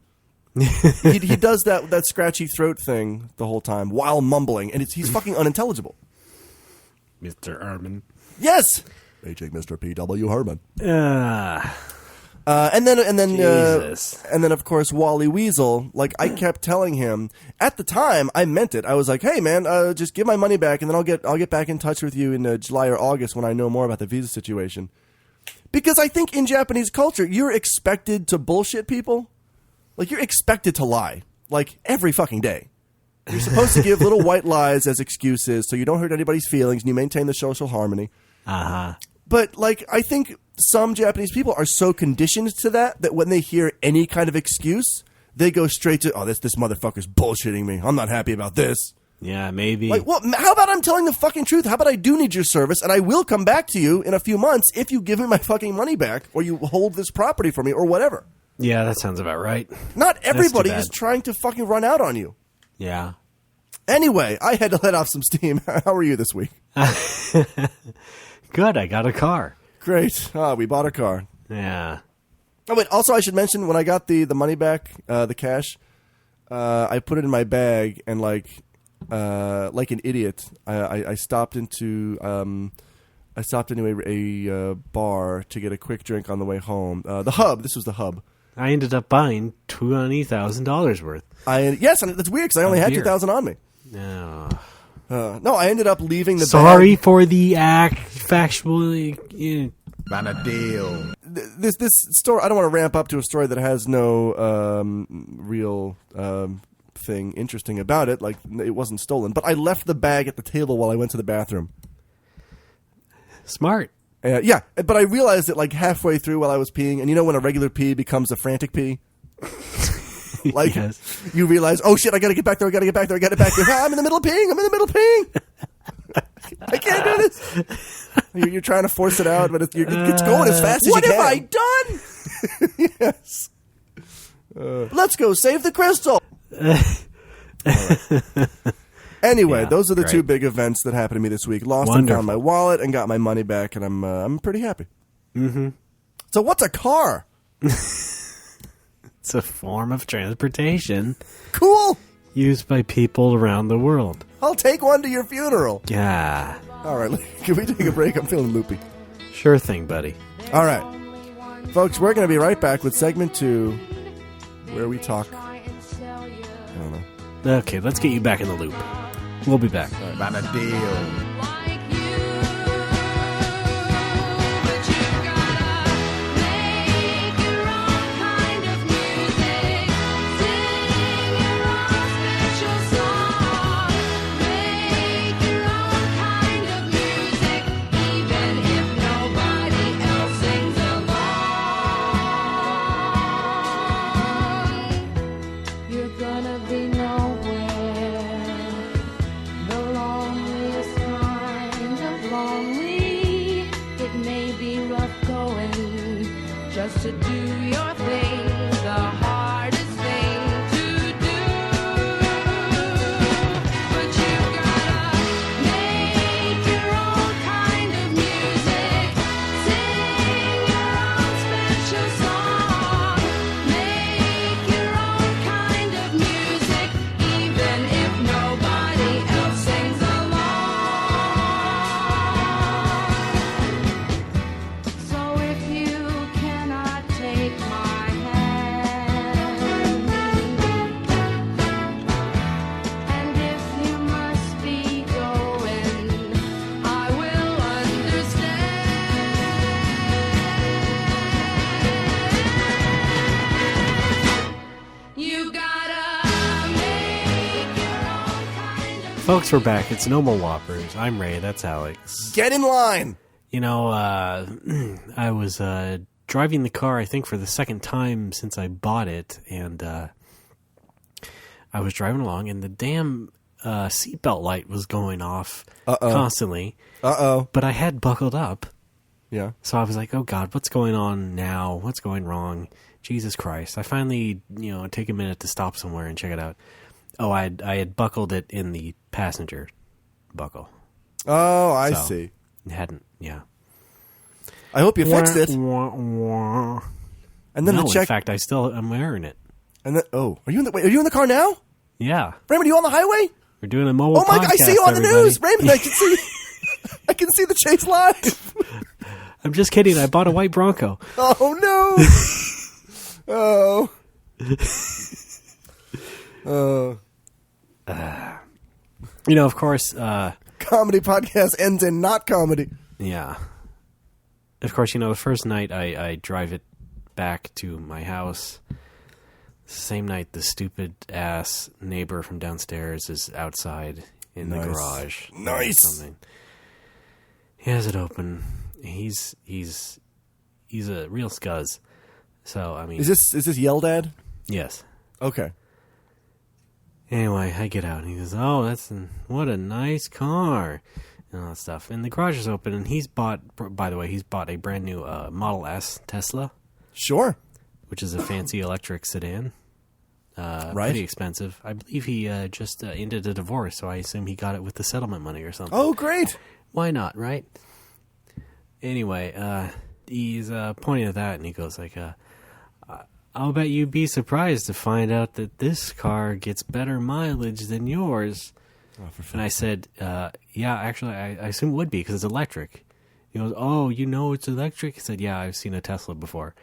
[SPEAKER 1] he does that scratchy throat thing the whole time while mumbling, and he's fucking unintelligible.
[SPEAKER 2] Mr. Herman.
[SPEAKER 1] Yes, paging Mr. P.W. Herman. And then of course Wally Weasel. Like, I kept telling him at the time, I meant it. I was like, hey man, just give my money back, and then I'll get back in touch with you in July or August when I know more about the visa situation. Because I think in Japanese culture, you're expected to bullshit people. Like, you're expected to lie, like, every fucking day. You're supposed to give little white lies as excuses so you don't hurt anybody's feelings and you maintain the social harmony.
[SPEAKER 2] Uh-huh.
[SPEAKER 1] But, like, I think some Japanese people are so conditioned to that when they hear any kind of excuse, they go straight to, this motherfucker's bullshitting me. I'm not happy about this.
[SPEAKER 2] Yeah, maybe.
[SPEAKER 1] Like, well, how about I'm telling the fucking truth? How about I do need your service and I will come back to you in a few months if you give me my fucking money back or you hold this property for me or whatever.
[SPEAKER 2] Yeah, that sounds about right.
[SPEAKER 1] Not everybody is trying to fucking run out on you.
[SPEAKER 2] Yeah.
[SPEAKER 1] Anyway, I had to let off some steam. How are you this week?
[SPEAKER 2] Good, I got a car.
[SPEAKER 1] Great. We bought a car.
[SPEAKER 2] Yeah.
[SPEAKER 1] Oh, wait, also I should mention, when I got the money back, the cash, I put it in my bag and, like an idiot, I stopped into a bar to get a quick drink on the way home. The Hub. This was the Hub.
[SPEAKER 2] I ended up buying $20,000 worth.
[SPEAKER 1] Yes, and that's weird because I only had $2,000 on me.
[SPEAKER 2] No.
[SPEAKER 1] No, I ended up leaving the
[SPEAKER 2] Sorry
[SPEAKER 1] bag.
[SPEAKER 2] for the factually.
[SPEAKER 7] Ran a deal.
[SPEAKER 1] This story, I don't want to ramp up to a story that has no real thing interesting about it. Like, it wasn't stolen. But I left the bag at the table while I went to the bathroom.
[SPEAKER 2] Smart.
[SPEAKER 1] Yeah, but I realized it like halfway through while I was peeing. And you know when a regular pee becomes a frantic pee? Like,
[SPEAKER 2] yes.
[SPEAKER 1] You realize, oh shit, I gotta get back there, I gotta get back there. I'm in the middle of peeing. I can't do this. You're trying to force it out, but it's going as fast as you can. What have I done? Yes. Let's go save the crystal. Anyway, those are the two big events that happened to me this week. Lost and found my wallet and got my money back, and I'm pretty happy.
[SPEAKER 2] Mm-hmm.
[SPEAKER 1] So what's a car?
[SPEAKER 2] It's a form of transportation.
[SPEAKER 1] Cool.
[SPEAKER 2] Used by people around the world.
[SPEAKER 1] I'll take one to your funeral.
[SPEAKER 2] Yeah.
[SPEAKER 1] All right, can we take a break? I'm feeling loopy.
[SPEAKER 2] Sure thing, buddy.
[SPEAKER 1] All right. Folks, we're going to be right back with segment 2, where we talk. I don't know.
[SPEAKER 2] Okay, let's get you back in the loop. We'll be back.
[SPEAKER 7] Ran a deal.
[SPEAKER 6] To do your thing, the hardest thing to do. But you gotta make your own kind of music, sing your own special song, make your own kind of music, even if nobody else sings along. So if you take my hand, and if you must be going, I will understand. You gotta make your own kind of.
[SPEAKER 2] Folks, we're back. It's No More Whoppers. I'm Ray. That's Alex.
[SPEAKER 1] Get in line.
[SPEAKER 2] You know, I was driving the car, I think, for the second time since I bought it, and I was driving along, and the damn seatbelt light was going off constantly. But I had buckled up.
[SPEAKER 1] Yeah.
[SPEAKER 2] So I was like, oh, God, what's going on now? What's going wrong? Jesus Christ. I finally, take a minute to stop somewhere and check it out. Oh, I had buckled it in the passenger buckle.
[SPEAKER 1] Oh, I see.
[SPEAKER 2] It hadn't, yeah.
[SPEAKER 1] I hope you fixed it.
[SPEAKER 2] And then
[SPEAKER 1] in
[SPEAKER 2] fact, I'm wearing it.
[SPEAKER 1] And then, are you in the car now?
[SPEAKER 2] Yeah.
[SPEAKER 1] Raymond, are you on the highway?
[SPEAKER 2] We're doing a mobile podcast.
[SPEAKER 1] Oh my God, I see you on the news. Raymond, I can see I can see the chase live.
[SPEAKER 2] I'm just kidding. I bought a white Bronco.
[SPEAKER 1] Oh no.
[SPEAKER 2] Of course,
[SPEAKER 1] comedy podcast ends in not comedy.
[SPEAKER 2] Yeah. Of course, the first night I drive it back to my house. Same night, the stupid ass neighbor from downstairs is outside in the garage.
[SPEAKER 1] Nice.
[SPEAKER 2] Something. He has it open. He's a real scuzz. So I mean,
[SPEAKER 1] Is this Yell Dad?
[SPEAKER 2] yes.
[SPEAKER 1] Okay.
[SPEAKER 2] Anyway, I get out and he goes, "Oh, what a nice car," and all that stuff. And the garage is open, and he's bought a brand new Model S Tesla,
[SPEAKER 1] Sure.
[SPEAKER 2] which is a fancy electric sedan.
[SPEAKER 1] Right.
[SPEAKER 2] Pretty expensive. I believe he just ended a divorce, so I assume he got it with the settlement money or something.
[SPEAKER 1] Oh, great.
[SPEAKER 2] Why not, right? Anyway, he's pointing at that, and he goes like, "I'll bet you'd be surprised to find out that this car gets better mileage than yours." And I said, "Yeah, actually, I assume it would be because it's electric." He goes, "Oh, you know it's electric?" I said, "Yeah, I've seen a Tesla before."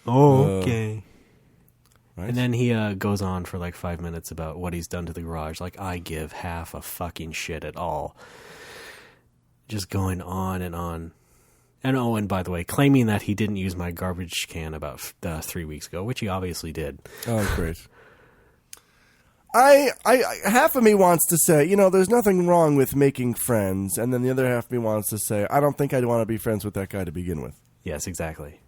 [SPEAKER 2] Okay.
[SPEAKER 1] Right.
[SPEAKER 2] And then he goes on for like 5 minutes about what he's done to the garage. Like, I give half a fucking shit at all. Just going on and on. And and by the way, claiming that he didn't use my garbage can about 3 weeks ago, which he obviously did.
[SPEAKER 1] Oh, great. I half of me wants to say, there's nothing wrong with making friends, and then the other half of me wants to say, I don't think I'd want to be friends with that guy to begin with.
[SPEAKER 2] Yes, exactly.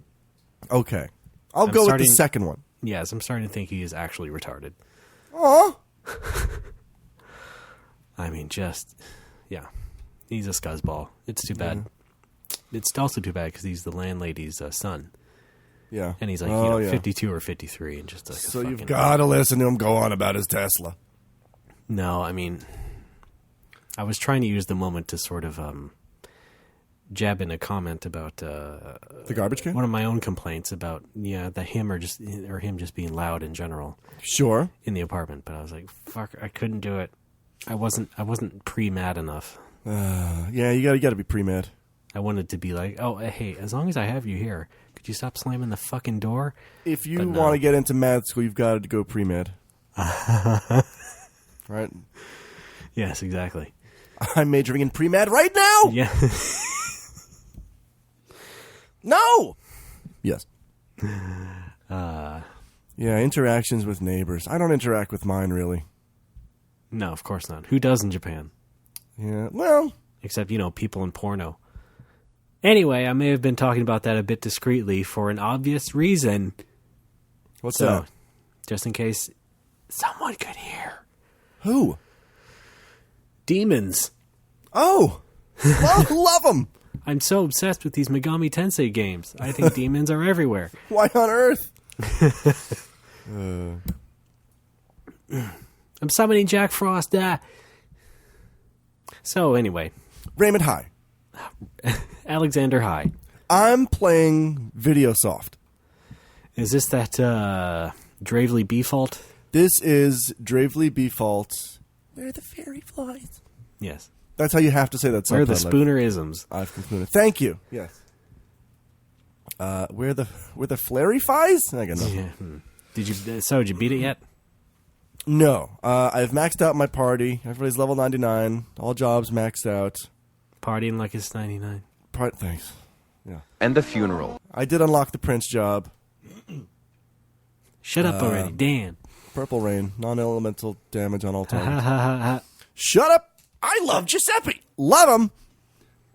[SPEAKER 1] Okay. I'll go with the second one.
[SPEAKER 2] Yes, I'm starting to think he is actually retarded.
[SPEAKER 1] Aw.
[SPEAKER 2] I mean, yeah. He's a scuzzball. It's too bad. It's also too bad because he's the landlady's son.
[SPEAKER 1] Yeah.
[SPEAKER 2] And he's like, 52 or 53 and just like
[SPEAKER 1] So you've got to listen to him go on about his Tesla.
[SPEAKER 2] No, I mean, I was trying to use the moment to sort of jab in a comment about
[SPEAKER 1] The garbage can?
[SPEAKER 2] one of my own complaints about him just being loud in general
[SPEAKER 1] Sure.
[SPEAKER 2] in the apartment. But I was like, fuck, I couldn't do it. I wasn't pre-mad enough.
[SPEAKER 1] Yeah, you got to be pre-med.
[SPEAKER 2] I wanted to be like, oh, hey, as long as I have you here, could you stop slamming the fucking door?
[SPEAKER 1] If you
[SPEAKER 2] But no.
[SPEAKER 1] want to get into med school, you've got to go pre-med. Right?
[SPEAKER 2] Yes, exactly.
[SPEAKER 1] I'm majoring in pre-med right now.
[SPEAKER 2] Yeah.
[SPEAKER 1] No. Yes. Yeah, interactions with neighbors. I don't interact with mine, really.
[SPEAKER 2] No, of course not. Who does in Japan?
[SPEAKER 1] Yeah, well...
[SPEAKER 2] Except, people in porno. Anyway, I may have been talking about that a bit discreetly for an obvious reason.
[SPEAKER 1] What's that?
[SPEAKER 2] Just in case someone could hear.
[SPEAKER 1] Who?
[SPEAKER 2] Demons.
[SPEAKER 1] Oh! Love them!
[SPEAKER 2] I'm so obsessed with these Megami Tensei games. I think demons are everywhere.
[SPEAKER 1] Why on earth?
[SPEAKER 2] I'm summoning Jack Frost. So, anyway.
[SPEAKER 1] Raymond High.
[SPEAKER 2] Alexander High.
[SPEAKER 1] I'm playing Videosoft.
[SPEAKER 2] Is this that Dravely Befault?
[SPEAKER 1] This is Dravely Befault. Where the fairy flies.
[SPEAKER 2] Yes.
[SPEAKER 1] That's how you have to say that.
[SPEAKER 2] Where the Spooner-isms.
[SPEAKER 1] I've concluded. Thank you. Yes. Where the flary flies? I got nothing.
[SPEAKER 2] Yeah. Did you beat it yet?
[SPEAKER 1] No. I've maxed out my party. Everybody's level 99. All jobs maxed out.
[SPEAKER 2] Partying like it's 99.
[SPEAKER 1] Thanks. Yeah.
[SPEAKER 3] And the funeral.
[SPEAKER 1] I did unlock the Prince job.
[SPEAKER 2] Shut up already. Damn.
[SPEAKER 1] Purple Rain. Non-elemental damage on all
[SPEAKER 2] Ha
[SPEAKER 1] targets.
[SPEAKER 2] ha ha ha.
[SPEAKER 1] Shut up! I love Giuseppe. Love him.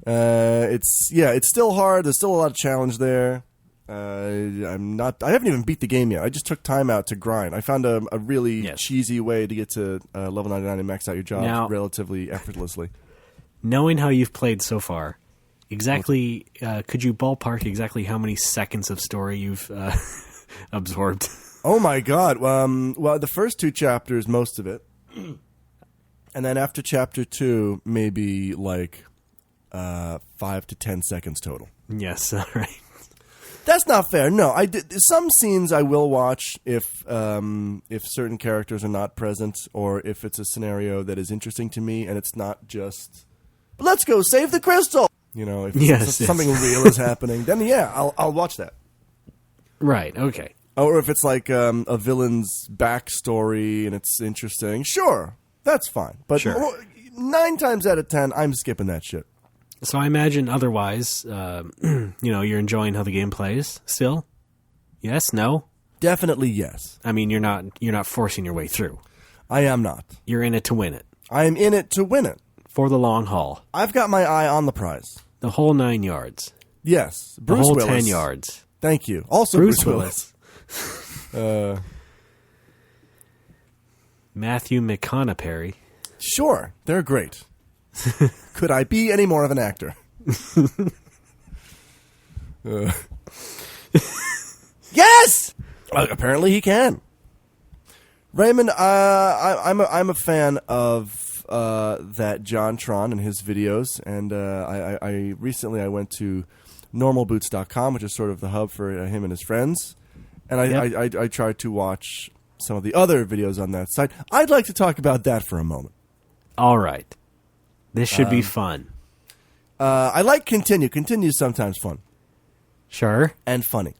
[SPEAKER 1] It's still hard. There's still a lot of challenge there. I haven't even beat the game yet. I just took time out to grind. I found a really cheesy way to get to level 99 and max out your job
[SPEAKER 2] now,
[SPEAKER 1] relatively effortlessly.
[SPEAKER 2] Knowing how you've played so far, exactly, could you ballpark exactly how many seconds of story you've absorbed?
[SPEAKER 1] Oh my god. Well, the first 2 chapters, most of it. And then after chapter 2, maybe like 5 to 10 seconds total.
[SPEAKER 2] Yes, all right.
[SPEAKER 1] That's not fair. No, I did some scenes I will watch if certain characters are not present, or if it's a scenario that is interesting to me and it's not just let's go save the crystal. If something real is happening, then I'll watch that.
[SPEAKER 2] Right. Okay.
[SPEAKER 1] Or if it's like a villain's backstory and it's interesting, sure, that's fine. But 9 times out of 10, I'm skipping that shit.
[SPEAKER 2] So I imagine otherwise, you're enjoying how the game plays still? Yes? No?
[SPEAKER 1] Definitely yes.
[SPEAKER 2] I mean, you're not forcing your way through.
[SPEAKER 1] I am not.
[SPEAKER 2] You're in it to win it.
[SPEAKER 1] I am in it to win it.
[SPEAKER 2] For the long haul.
[SPEAKER 1] I've got my eye on the prize.
[SPEAKER 2] The whole 9 yards.
[SPEAKER 1] Yes.
[SPEAKER 2] The
[SPEAKER 1] Bruce
[SPEAKER 2] whole
[SPEAKER 1] Willis.
[SPEAKER 2] 10 yards.
[SPEAKER 1] Thank you. Also Bruce Willis.
[SPEAKER 2] Matthew McConaughey.
[SPEAKER 1] Sure. They're great. Could I be any more of an actor? Yes! Apparently he can. Raymond, I'm a fan of that JonTron and his videos, and I recently went to normalboots.com, which is sort of the hub for him and his friends, and I tried to watch some of the other videos on that site. I'd like to talk about that for a moment.
[SPEAKER 2] All right. This should be fun.
[SPEAKER 1] I like Continue. Continue is sometimes fun.
[SPEAKER 2] Sure.
[SPEAKER 1] And funny.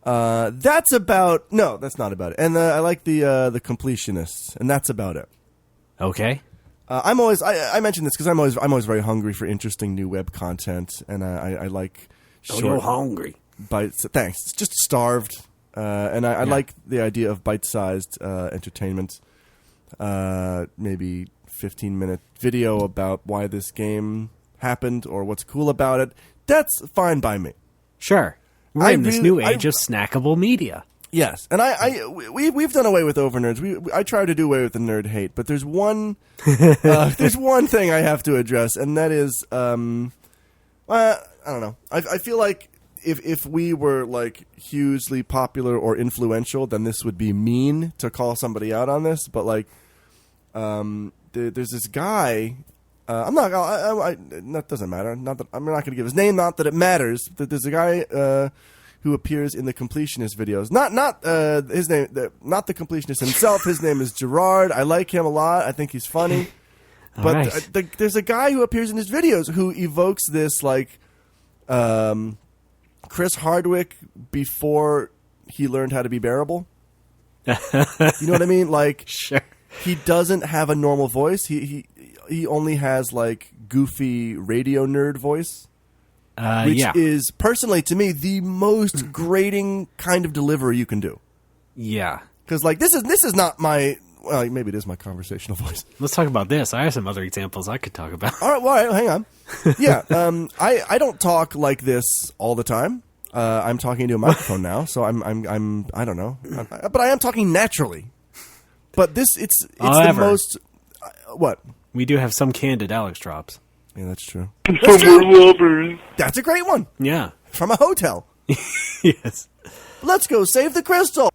[SPEAKER 1] That's about... No, that's not about it. And I like the Completionists, and that's about it.
[SPEAKER 2] Okay.
[SPEAKER 1] I'm always... I mention this because I'm always very hungry for interesting new web content, and I like short...
[SPEAKER 2] you're hungry.
[SPEAKER 1] Bites. Thanks. It's just starved. And I like the idea of bite-sized entertainment. Maybe 15-minute video about why this game happened or what's cool about it. That's fine by me.
[SPEAKER 2] Sure. We're in this new age of snackable media.
[SPEAKER 1] Yes, and we've done away with overnerds. I try to do away with the nerd hate, but there's one thing I have to address, and that is I don't know. I feel like if we were like hugely popular or influential, then this would be mean to call somebody out on this. But like, there's this guy. That doesn't matter. Not that I'm not going to give his name. Not that it matters. That there's a guy who appears in the Completionist videos. Not his name. Not the Completionist himself. His name is Gerard. I like him a lot. I think he's funny. But
[SPEAKER 2] Right.
[SPEAKER 1] There's a guy who appears in his videos who evokes this like Chris Hardwick before he learned how to be bearable. You know what I mean? Like,
[SPEAKER 2] Sure.
[SPEAKER 1] he doesn't have a normal voice. He only has like goofy radio nerd voice, which is personally to me the most grating kind of delivery you can do.
[SPEAKER 2] Yeah.
[SPEAKER 1] Because like this is not my maybe it is my conversational voice.
[SPEAKER 2] Let's talk about this. I have some other examples I could talk about.
[SPEAKER 1] All right, hang on. Yeah, I don't talk like this all the time. I'm talking to a microphone now, so I'm I don't know, but I am talking naturally. But it's
[SPEAKER 2] However,
[SPEAKER 1] the most what?
[SPEAKER 2] We do have some candid Alex drops.
[SPEAKER 1] Yeah, that's true.
[SPEAKER 8] From our lovers.
[SPEAKER 1] That's a great one
[SPEAKER 2] Yeah.
[SPEAKER 1] from a hotel.
[SPEAKER 2] Yes.
[SPEAKER 1] Let's go save the crystal.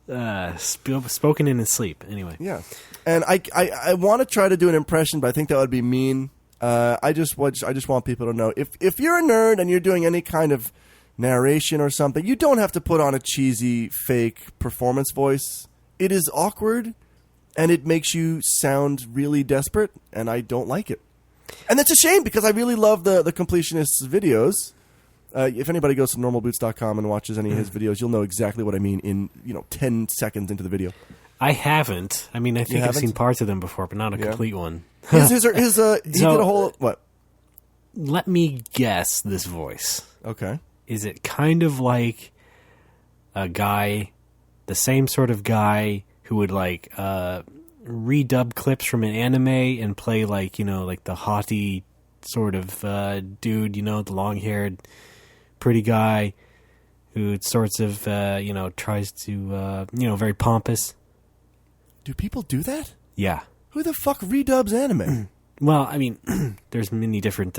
[SPEAKER 2] Spoken in his sleep. Anyway.
[SPEAKER 1] Yeah, and I want to try to do an impression, but I think that would be mean. I just want people to know if you're a nerd and you're doing any kind of narration or something, you don't have to put on a cheesy fake performance voice. It is awkward, and it makes you sound really desperate, and I don't like it. And that's a shame because I really love the Completionists' videos. If anybody goes to normalboots.com and watches any of his videos, you'll know exactly what I mean in 10 seconds into the video.
[SPEAKER 2] I haven't. I mean, I think I've
[SPEAKER 1] haven't?
[SPEAKER 2] seen parts of them before, but not a complete one.
[SPEAKER 1] He did a whole what?
[SPEAKER 2] Let me guess this voice.
[SPEAKER 1] Okay.
[SPEAKER 2] Is it kind of like a guy, the same sort of guy who would like redub clips from an anime and play like the haughty sort of dude, the long-haired pretty guy who sorts of tries to very pompous.
[SPEAKER 1] Do people do that?
[SPEAKER 2] Yeah.
[SPEAKER 1] Who the fuck redubs anime?
[SPEAKER 2] Well, I mean, there's many different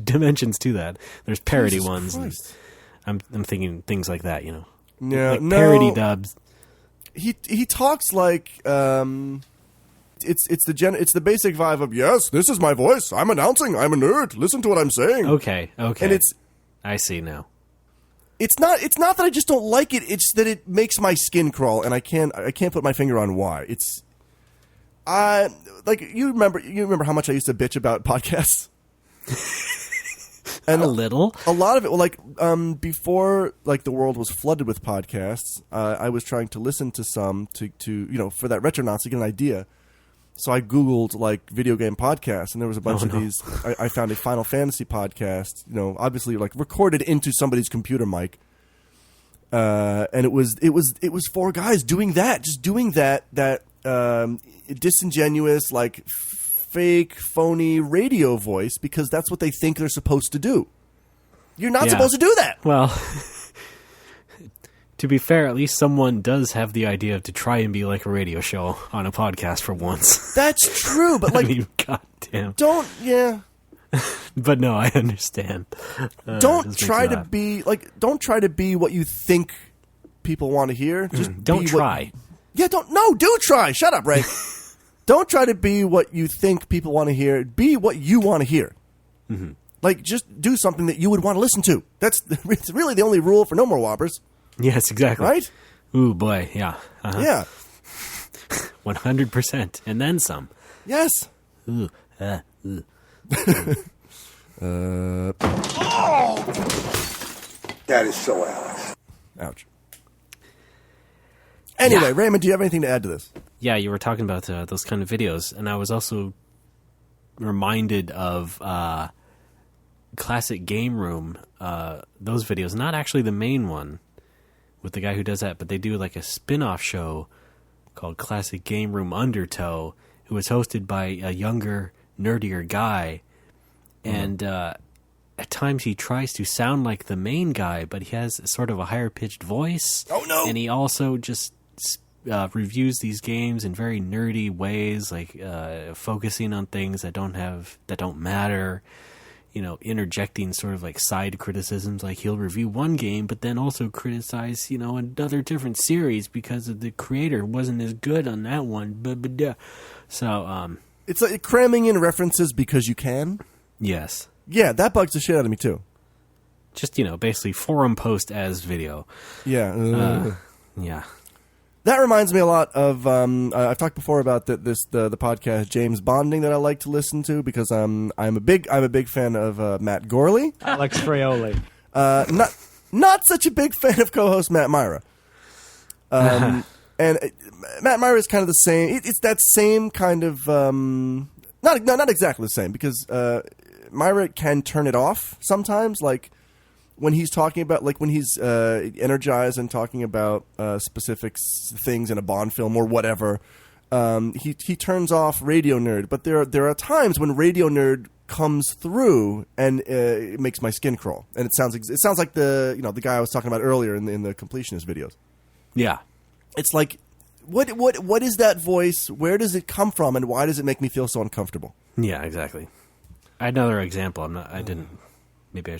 [SPEAKER 2] dimensions to that. There's parody
[SPEAKER 1] Jesus
[SPEAKER 2] ones. And
[SPEAKER 1] Christ.
[SPEAKER 2] I'm thinking things like that,
[SPEAKER 1] Yeah,
[SPEAKER 2] like
[SPEAKER 1] no.
[SPEAKER 2] parody dubs.
[SPEAKER 1] He talks like it's the basic vibe of, yes, this is my voice. I'm announcing. I'm a nerd. Listen to what I'm saying.
[SPEAKER 2] Okay.
[SPEAKER 1] And
[SPEAKER 2] I see now.
[SPEAKER 1] it's not that I just don't like it. It's that it makes my skin crawl, and I can't put my finger on why. It's like you remember how much I used to bitch about podcasts. And
[SPEAKER 2] a little.
[SPEAKER 1] A lot of it, like before, like the world was flooded with podcasts. I was trying to listen to some to for that Retronauts to get an idea. So I Googled like video game podcasts, and there was a bunch of these. I found a Final Fantasy podcast, obviously like recorded into somebody's computer mic. And it was four guys doing that, just doing that disingenuous, like fake, phony radio voice because that's what they think they're supposed to do. You're not supposed to do that.
[SPEAKER 2] Well, to be fair, at least someone does have the idea to try and be like a radio show on a podcast for once.
[SPEAKER 1] That's true, but like,
[SPEAKER 2] I mean, goddamn. But no, I understand.
[SPEAKER 1] Don't try to be what you think people want to hear. Just
[SPEAKER 2] don't try.
[SPEAKER 1] Do try. Shut up, Ray. Don't try to be what you think people want to hear. Be what you want to hear. Mm-hmm. Like, just do something that you would want to listen to. It's really the only rule for No More Whoppers.
[SPEAKER 2] Yes, exactly.
[SPEAKER 1] Right?
[SPEAKER 2] Ooh, boy, yeah. Uh-huh.
[SPEAKER 1] Yeah.
[SPEAKER 2] 100%. And then some.
[SPEAKER 1] Yes.
[SPEAKER 2] Ooh.
[SPEAKER 7] That is so Alex.
[SPEAKER 1] Ouch. Anyway, Raymond, do you have anything to add to this?
[SPEAKER 2] Yeah, you were talking about those kind of videos, and I was also reminded of Classic Game Room, those videos. Not actually the main one with the guy who does that, but they do like a spin-off show called Classic Game Room Undertow, who was hosted by a younger, nerdier guy. And at times he tries to sound like the main guy, but he has sort of a higher-pitched voice.
[SPEAKER 1] Oh, no!
[SPEAKER 2] And he also just reviews these games in very nerdy ways, like focusing on things that don't matter, interjecting sort of like side criticisms. Like he'll review one game, but then also criticize, another different series because the creator wasn't as good on that one. So
[SPEAKER 1] it's like cramming in references because you can.
[SPEAKER 2] Yes.
[SPEAKER 1] Yeah, that bugs the shit out of me too.
[SPEAKER 2] Just basically forum post as video.
[SPEAKER 1] Yeah.
[SPEAKER 2] Yeah.
[SPEAKER 1] That reminds me a lot of I've talked before about the podcast James Bonding that I like to listen to because I'm a big fan of Matt Gorley.
[SPEAKER 9] Alex Fraioli.
[SPEAKER 1] Not such a big fan of co-host Matt Myra. And Matt Myra is kind of the same. It's that same kind of not exactly the same because Myra can turn it off sometimes, like when he's talking about, like when he's energized and talking about specific things in a Bond film or whatever. He turns off Radio Nerd, but there are times when Radio Nerd comes through and it makes my skin crawl, and it sounds like the guy I was talking about earlier in the completionist videos.
[SPEAKER 2] Yeah,
[SPEAKER 1] it's like what is that voice? Where does it come from, and why does it make me feel so uncomfortable?
[SPEAKER 2] Yeah, exactly. I had another example. Maybe I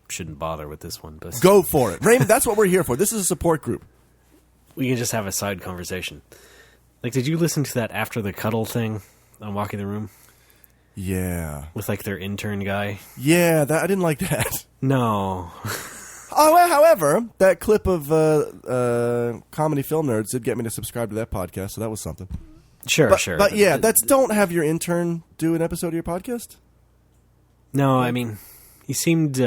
[SPEAKER 2] shouldn't bother with this one, but
[SPEAKER 1] go for it, Raymond. That's what we're here for. This is a support group.
[SPEAKER 2] We can just have a side conversation. Like, did you listen to that After the Cuddle thing on Walking the Room?
[SPEAKER 1] Yeah,
[SPEAKER 2] with like their intern guy.
[SPEAKER 1] Yeah, I didn't like that.
[SPEAKER 2] No.
[SPEAKER 1] However, that clip of Comedy Film Nerds did get me to subscribe to that podcast, so that was something.
[SPEAKER 2] Sure.
[SPEAKER 1] But yeah, don't have your intern do an episode of your podcast.
[SPEAKER 2] No, I mean, he seemed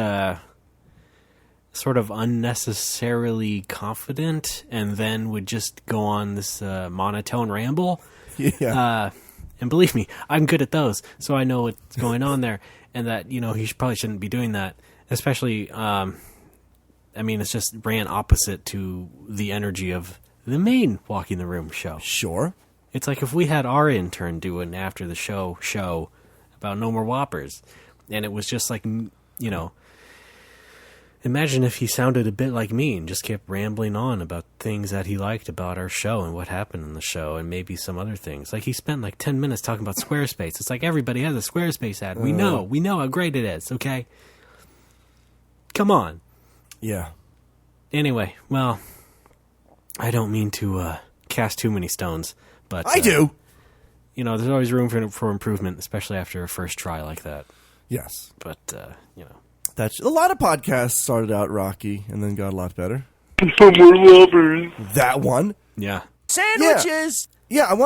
[SPEAKER 2] sort of unnecessarily confident, and then would just go on this monotone ramble.
[SPEAKER 1] Yeah.
[SPEAKER 2] And believe me, I'm good at those, so I know what's going on there, and that he probably shouldn't be doing that. Especially, it's just ran opposite to the energy of the main Walking the Room show.
[SPEAKER 1] Sure.
[SPEAKER 2] It's like if we had our intern do an after the show about No More Whoppers, and it was just like, imagine if he sounded a bit like me and just kept rambling on about things that he liked about our show and what happened in the show and maybe some other things. Like he spent like 10 minutes talking about Squarespace. It's like everybody has a Squarespace ad. We know how great it is, okay? Come on.
[SPEAKER 1] Yeah.
[SPEAKER 2] Anyway, well, I don't mean to cast too many stones, but
[SPEAKER 1] I do.
[SPEAKER 2] There's always room for improvement, especially after a first try like that.
[SPEAKER 1] Yes.
[SPEAKER 2] But,
[SPEAKER 1] That's a lot of podcasts started out rocky and then got a lot better.
[SPEAKER 8] No More Lovers.
[SPEAKER 1] That one.
[SPEAKER 2] Yeah.
[SPEAKER 1] Sandwiches. Yeah, I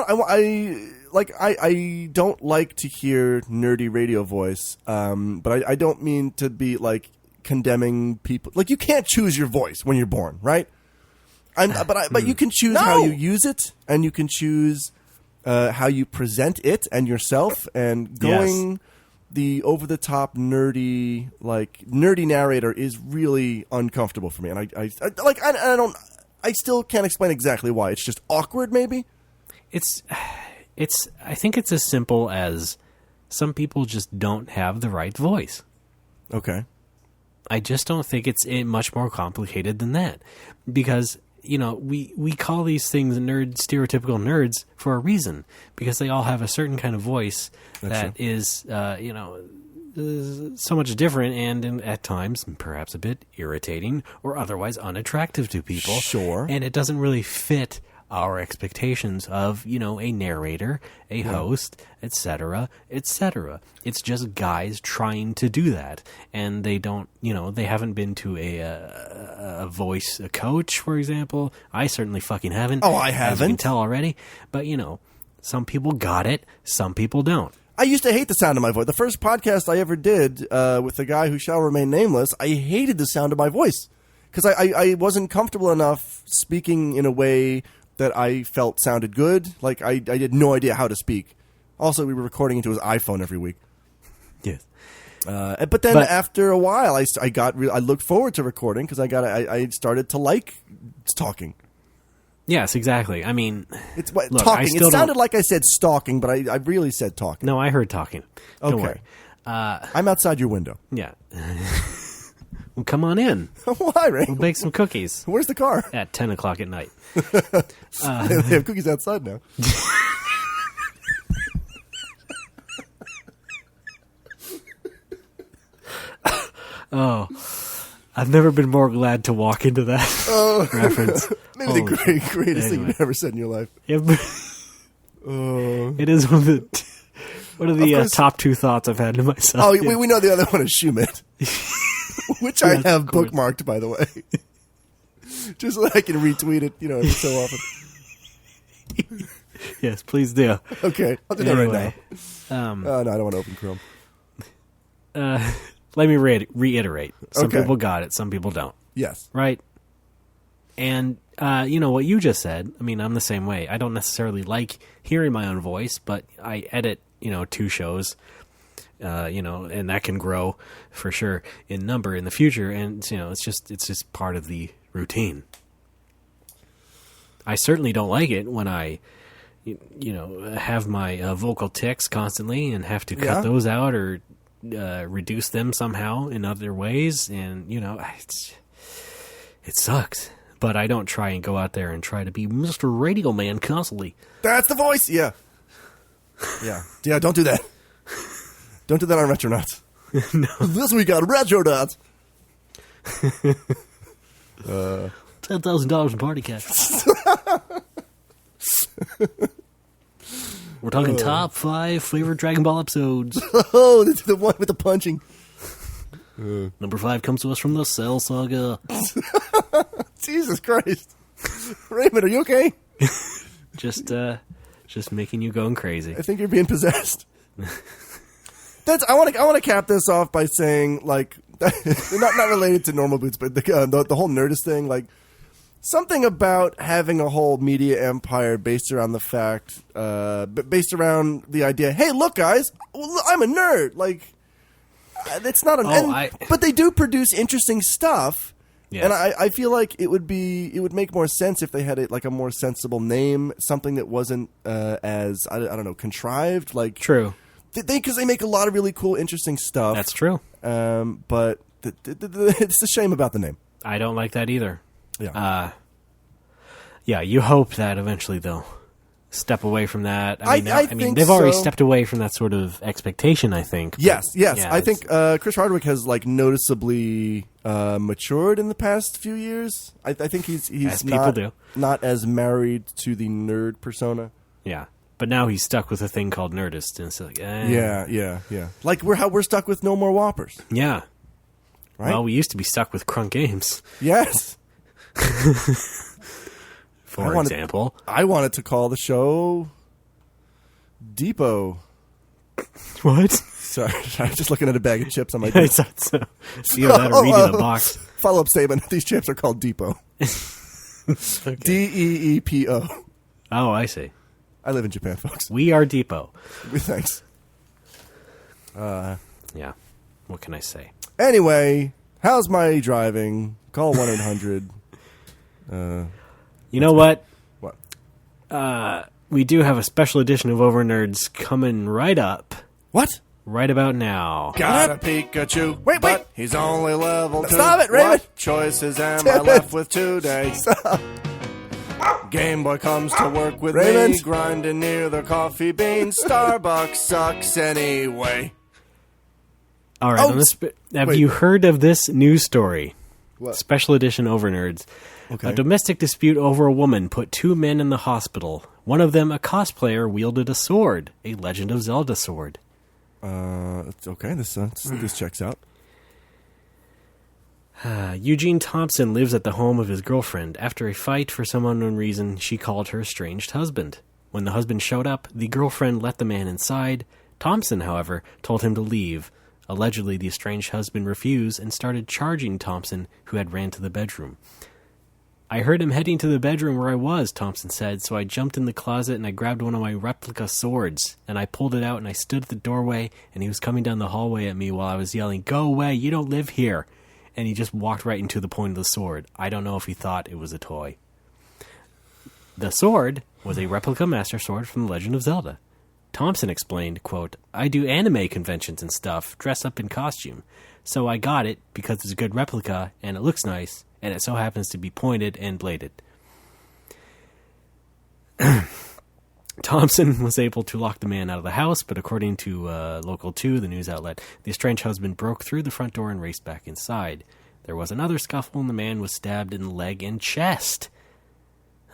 [SPEAKER 1] don't like to hear nerdy radio voice, but I don't mean to be like condemning people. Like you can't choose your voice when you're born, right? But you can choose how you use it, and you can choose how you present it and yourself, and going the over-the-top nerdy narrator is really uncomfortable for me, and I still can't explain exactly why. It's just awkward, maybe.
[SPEAKER 2] I think it's as simple as some people just don't have the right voice.
[SPEAKER 1] Okay.
[SPEAKER 2] I just don't think it's much more complicated than that, because we call these things stereotypical nerds for a reason, because they all have a certain kind of voice that is so much different and at times perhaps a bit irritating or otherwise unattractive to people.
[SPEAKER 1] Sure.
[SPEAKER 2] And it doesn't really fit our expectations of, a narrator, a host, etc., etc. It's just guys trying to do that, and they don't, they haven't been to a voice coach, for example. I certainly fucking haven't.
[SPEAKER 1] Oh, I
[SPEAKER 2] As you
[SPEAKER 1] haven't.
[SPEAKER 2] can tell already. But, some people got it, some people don't.
[SPEAKER 1] I used to hate the sound of my voice. The first podcast I ever did with the guy who shall remain nameless, I hated the sound of my voice because I wasn't comfortable enough speaking in a way that I felt sounded good. Like, I had no idea how to speak. Also, we were recording into his iPhone every week.
[SPEAKER 2] Yes.
[SPEAKER 1] But then after a while, I looked forward to recording because I started to like talking.
[SPEAKER 2] Yes, exactly. I mean,
[SPEAKER 1] It's
[SPEAKER 2] look,
[SPEAKER 1] talking. It sounded
[SPEAKER 2] don't-
[SPEAKER 1] like I said stalking, but I really said talking.
[SPEAKER 2] No, I heard talking. Don't
[SPEAKER 1] Okay.
[SPEAKER 2] worry.
[SPEAKER 1] I'm outside your window.
[SPEAKER 2] Yeah. Well, come on in.
[SPEAKER 1] Why, Ray?
[SPEAKER 2] We'll bake some cookies
[SPEAKER 1] Where's the car?
[SPEAKER 2] at 10 o'clock at night.
[SPEAKER 1] They have cookies outside now.
[SPEAKER 2] Oh, I've never been more glad to walk into that reference.
[SPEAKER 1] Maybe the greatest thing you've ever said in your life.
[SPEAKER 2] It is one of the
[SPEAKER 1] course.
[SPEAKER 2] top two thoughts I've had to myself.
[SPEAKER 1] Oh, we know the other one is Schumit, which I
[SPEAKER 2] Yes,
[SPEAKER 1] have
[SPEAKER 2] of course.
[SPEAKER 1] bookmarked, by the way. Just so I can retweet it, every so often.
[SPEAKER 2] Yes, please do.
[SPEAKER 1] Okay, I'll do that right
[SPEAKER 2] Anyway,
[SPEAKER 1] now. No, I don't want to open Chrome.
[SPEAKER 2] let me reiterate. Some
[SPEAKER 1] Okay.
[SPEAKER 2] people got it, some people don't.
[SPEAKER 1] Yes.
[SPEAKER 2] Right? And, what you just said, I mean, I'm the same way. I don't necessarily like hearing my own voice, but I edit, 2 shows, and that can grow for sure in number in the future. And, it's just part of the routine. I certainly don't like it when I, have my vocal tics constantly and have to cut
[SPEAKER 1] Yeah.
[SPEAKER 2] those out or reduce them somehow in other ways. And, it sucks. But I don't try and go out there and try to be Mr. Radio Man constantly.
[SPEAKER 1] That's the voice. Yeah. Yeah. Yeah. Don't do that. Don't do that on Retronauts.
[SPEAKER 2] No.
[SPEAKER 1] This week on Retronauts.
[SPEAKER 2] $10,000 in party cash. We're talking top 5 favorite Dragon Ball episodes.
[SPEAKER 1] Oh, this is the one with the punching.
[SPEAKER 2] Number 5 comes to us from the Cell Saga.
[SPEAKER 1] Jesus Christ. Raymond, are you okay?
[SPEAKER 2] Just making you going crazy.
[SPEAKER 1] I think you're being possessed. I want to cap this off by saying, like, not related to Normal Boots, but the whole Nerdist thing, like, something about having a whole media empire based around the fact, based around the idea, hey, look, guys, I'm a nerd. Like, it's not an but they do produce interesting stuff.
[SPEAKER 2] Yes.
[SPEAKER 1] And I feel like it would make more sense if they had a more sensible name, something that wasn't as I don't know, contrived. Like,
[SPEAKER 2] True.
[SPEAKER 1] because they make a lot of really cool, interesting stuff.
[SPEAKER 2] That's true.
[SPEAKER 1] But it's a shame about the name.
[SPEAKER 2] I don't like that either.
[SPEAKER 1] Yeah.
[SPEAKER 2] Yeah, you hope that eventually they'll step away from that.
[SPEAKER 1] I
[SPEAKER 2] I mean,
[SPEAKER 1] think
[SPEAKER 2] they've already
[SPEAKER 1] so.
[SPEAKER 2] stepped away from that sort of expectation, I think. but
[SPEAKER 1] Yes.
[SPEAKER 2] yeah,
[SPEAKER 1] I
[SPEAKER 2] it's-
[SPEAKER 1] think Chris Hardwick has noticeably matured in the past few years. I think he's
[SPEAKER 2] As people do.
[SPEAKER 1] not as married to the nerd persona.
[SPEAKER 2] Yeah. But now he's stuck with a thing called Nerdist, and it's like,
[SPEAKER 1] Yeah. Like we're stuck with No More Whoppers,
[SPEAKER 2] Yeah.
[SPEAKER 1] right?
[SPEAKER 2] Well, we used to be stuck with Crunk Games,
[SPEAKER 1] Yes.
[SPEAKER 2] for example.
[SPEAKER 1] I wanted to call the show Depot.
[SPEAKER 2] What?
[SPEAKER 1] Sorry, I'm just looking at a bag of chips on my
[SPEAKER 2] I
[SPEAKER 1] desk.
[SPEAKER 2] thought so. See how that reading a box.
[SPEAKER 1] Follow-up statement. These chips are called Depot.
[SPEAKER 2] Okay.
[SPEAKER 1] Deepo.
[SPEAKER 2] Oh, I see.
[SPEAKER 1] I live in Japan, folks.
[SPEAKER 2] We are Depot.
[SPEAKER 1] Thanks.
[SPEAKER 2] Yeah. What can I say?
[SPEAKER 1] Anyway, how's my driving? Call 1-800.
[SPEAKER 2] You know what?
[SPEAKER 1] What?
[SPEAKER 2] We do have a special edition of Overnerds coming right up.
[SPEAKER 1] What?
[SPEAKER 2] Right about now.
[SPEAKER 1] Got a Pikachu. Wait. He's only level 2. Stop it, Raymond.
[SPEAKER 2] What
[SPEAKER 1] Choices am
[SPEAKER 2] Damn
[SPEAKER 1] I left with today?
[SPEAKER 2] Stop.
[SPEAKER 1] Game Boy comes to work with
[SPEAKER 2] Raymond.
[SPEAKER 1] me, grinding near the coffee bean. Starbucks sucks anyway.
[SPEAKER 2] All right. Have you heard of this news story?
[SPEAKER 1] What?
[SPEAKER 2] Special edition Overnerds.
[SPEAKER 1] Okay.
[SPEAKER 2] A domestic dispute over a woman put 2 men in the hospital. One of them, a cosplayer, wielded a sword, a Legend of Zelda sword.
[SPEAKER 1] Okay, this checks out.
[SPEAKER 2] Eugene Thompson lives at the home of his girlfriend. After a fight, for some unknown reason, she called her estranged husband. When the husband showed up, the girlfriend let the man inside. Thompson, however, told him to leave. Allegedly, the estranged husband refused and started charging Thompson, who had ran to the bedroom. I heard him heading to the bedroom where I was, Thompson said, so I jumped in the closet and I grabbed one of my replica swords, and I pulled it out and I stood at the doorway, and he was coming down the hallway at me while I was yelling, "Go away, you don't live here!" And he just walked right into the point of the sword. I don't know if he thought it was a toy. The sword was a replica Master Sword from The Legend of Zelda. Thompson explained, quote, "I do anime conventions and stuff, dress up in costume. So I got it because it's a good replica and it looks nice, and it so happens to be pointed and bladed." Thompson was able to lock the man out of the house, but according to Local 2, the news outlet, the estranged husband broke through the front door and raced back inside. There was another scuffle and the man was stabbed in the leg and chest.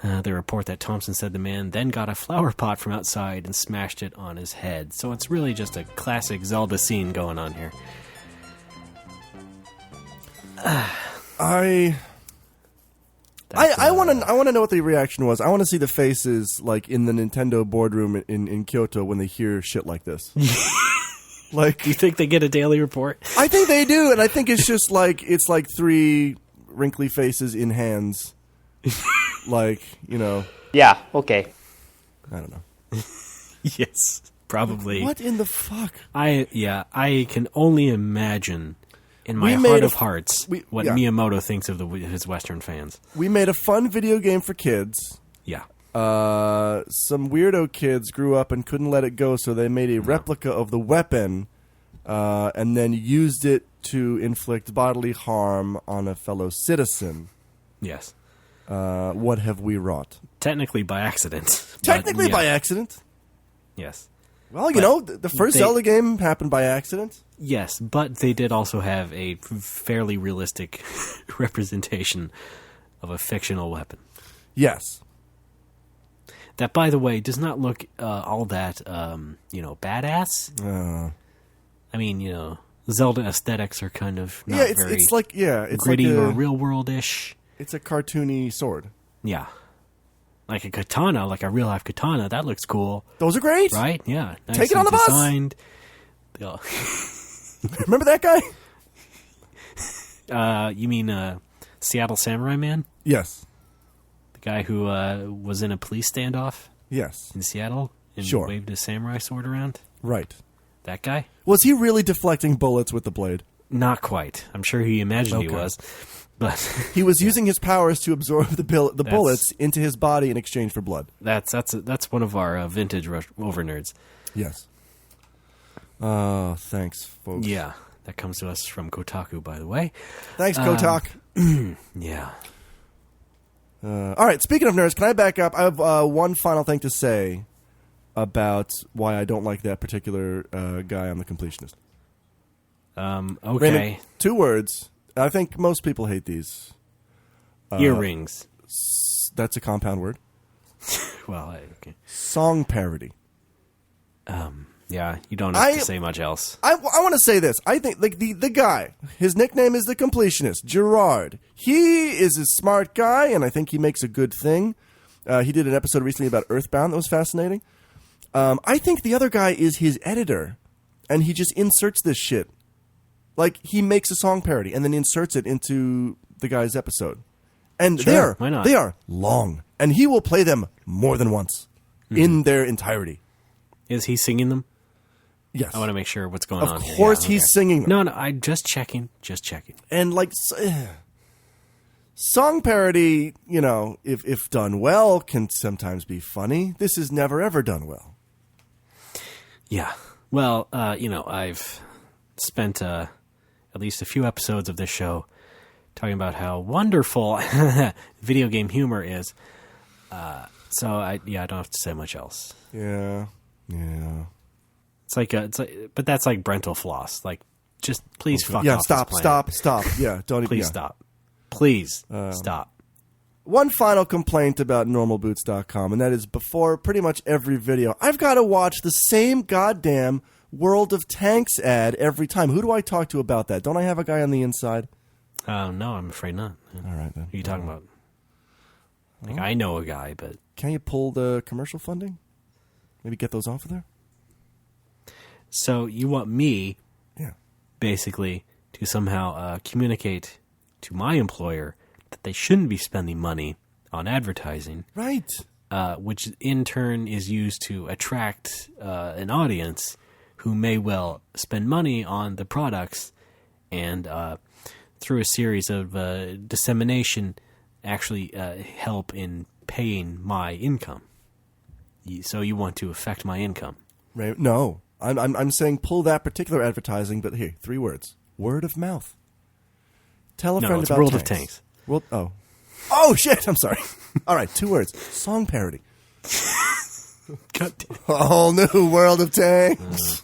[SPEAKER 2] They report that Thompson said the man then got a flower pot from outside and smashed it on his head. So it's really just a classic Zelda scene going on here.
[SPEAKER 1] I want to know what the reaction was. I want to see the faces like in the Nintendo boardroom in Kyoto when they hear shit like this. Like,
[SPEAKER 2] do you think they get a daily report?
[SPEAKER 1] I think they do, and I think it's just like 3 wrinkly faces in hands. Like, you know.
[SPEAKER 9] Yeah, okay.
[SPEAKER 1] I don't know.
[SPEAKER 2] Yes, probably.
[SPEAKER 1] What in the fuck?
[SPEAKER 2] I can only imagine in my heart of hearts what Miyamoto thinks of his Western fans.
[SPEAKER 1] We made a fun video game for kids.
[SPEAKER 2] Yeah.
[SPEAKER 1] Some weirdo kids grew up and couldn't let it go, so they made a replica of the weapon and then used it to inflict bodily harm on a fellow citizen.
[SPEAKER 2] Yes.
[SPEAKER 1] What have we wrought?
[SPEAKER 2] Technically by accident.
[SPEAKER 1] Technically by accident?
[SPEAKER 2] Yes.
[SPEAKER 1] Well, you know, the first Zelda game happened by accident.
[SPEAKER 2] Yes, but they did also have a fairly realistic representation of a fictional weapon.
[SPEAKER 1] Yes.
[SPEAKER 2] That, by the way, does not look all that, badass. I mean, Zelda aesthetics are kind of not
[SPEAKER 1] it's
[SPEAKER 2] gritty
[SPEAKER 1] like
[SPEAKER 2] or real-world-ish.
[SPEAKER 1] It's a cartoony sword.
[SPEAKER 2] Yeah. Like a katana, like a real-life katana. That looks cool.
[SPEAKER 1] Those are great.
[SPEAKER 2] Right? Yeah. Nice.
[SPEAKER 1] Take it on the
[SPEAKER 2] designed.
[SPEAKER 1] Remember that
[SPEAKER 2] guy? You mean Seattle Samurai Man?
[SPEAKER 1] Yes.
[SPEAKER 2] The guy who was in a police standoff?
[SPEAKER 1] Yes.
[SPEAKER 2] In Seattle? And waved his samurai sword around?
[SPEAKER 1] Right.
[SPEAKER 2] That guy?
[SPEAKER 1] Was he really deflecting bullets with the blade?
[SPEAKER 2] Not quite. I'm sure he imagined he was. But
[SPEAKER 1] he was using his powers to absorb the bullets into his body in exchange for blood.
[SPEAKER 2] That's one of our vintage Overnerds.
[SPEAKER 1] Yes. Thanks, folks.
[SPEAKER 2] Yeah, that comes to us from Kotaku, by the way.
[SPEAKER 1] Thanks, Kotak.
[SPEAKER 2] Yeah.
[SPEAKER 1] All right, speaking of nerds, can I back up? I have one final thing to say about why I don't like that particular guy on The Completionist.
[SPEAKER 2] Okay.
[SPEAKER 1] Raymond, 2 words. I think most people hate these.
[SPEAKER 2] Earrings.
[SPEAKER 1] That's a compound word.
[SPEAKER 2] Well, okay.
[SPEAKER 1] Song parody.
[SPEAKER 2] Yeah, you don't have to say much else.
[SPEAKER 1] I want to say this. I think like the guy, his nickname is The Completionist, Gerard. He is a smart guy, and I think he makes a good thing. He did an episode recently about Earthbound that was fascinating. I think the other guy is his editor, and he just inserts this shit. Like, he makes a song parody and then inserts it into the guy's episode. And
[SPEAKER 2] Sure, why not?
[SPEAKER 1] they are long. And he will play them more than once in their entirety.
[SPEAKER 2] Is he singing them?
[SPEAKER 1] Yes.
[SPEAKER 2] I want to make sure what's going on.
[SPEAKER 1] Of
[SPEAKER 2] here.
[SPEAKER 1] course
[SPEAKER 2] Yeah,
[SPEAKER 1] he's
[SPEAKER 2] okay.
[SPEAKER 1] singing them.
[SPEAKER 2] No, I'm just checking. Just checking.
[SPEAKER 1] And like song parody, if done well, can sometimes be funny. This is never ever done well.
[SPEAKER 2] Yeah. Well, I've spent at least a few episodes of this show talking about how wonderful video game humor is. So I don't have to say much else.
[SPEAKER 1] Yeah.
[SPEAKER 2] It's like, but that's like Brental floss. Like, just please fuck
[SPEAKER 1] Yeah,
[SPEAKER 2] off.
[SPEAKER 1] stop. Yeah, don't even.
[SPEAKER 2] Please
[SPEAKER 1] yeah.
[SPEAKER 2] stop. Please stop.
[SPEAKER 1] One final complaint about normalboots.com, and that is before pretty much every video, I've got to watch the same goddamn World of Tanks ad every time. Who do I talk to about that? Don't I have a guy on the inside?
[SPEAKER 2] No, I'm afraid not.
[SPEAKER 1] All right, then.
[SPEAKER 2] Who are you talking about? Like, I know a guy, but...
[SPEAKER 1] Can you pull the commercial funding? Maybe get those off of there?
[SPEAKER 2] So you want me,
[SPEAKER 1] Yeah.
[SPEAKER 2] basically, to somehow communicate to my employer that they shouldn't be spending money on advertising,
[SPEAKER 1] Right.
[SPEAKER 2] which in turn is used to attract an audience who may well spend money on the products and through a series of dissemination actually help in paying my income. So you want to affect my income.
[SPEAKER 1] Right. No. I'm saying pull that particular advertising, but here, 3 words. Word of mouth. Tell a
[SPEAKER 2] No,
[SPEAKER 1] friend
[SPEAKER 2] it's
[SPEAKER 1] about
[SPEAKER 2] World of
[SPEAKER 1] Tanks.
[SPEAKER 2] Tanks.
[SPEAKER 1] Oh, shit. I'm sorry. All right, 2 words. Song parody.
[SPEAKER 2] God damn.
[SPEAKER 1] A whole new world of tanks.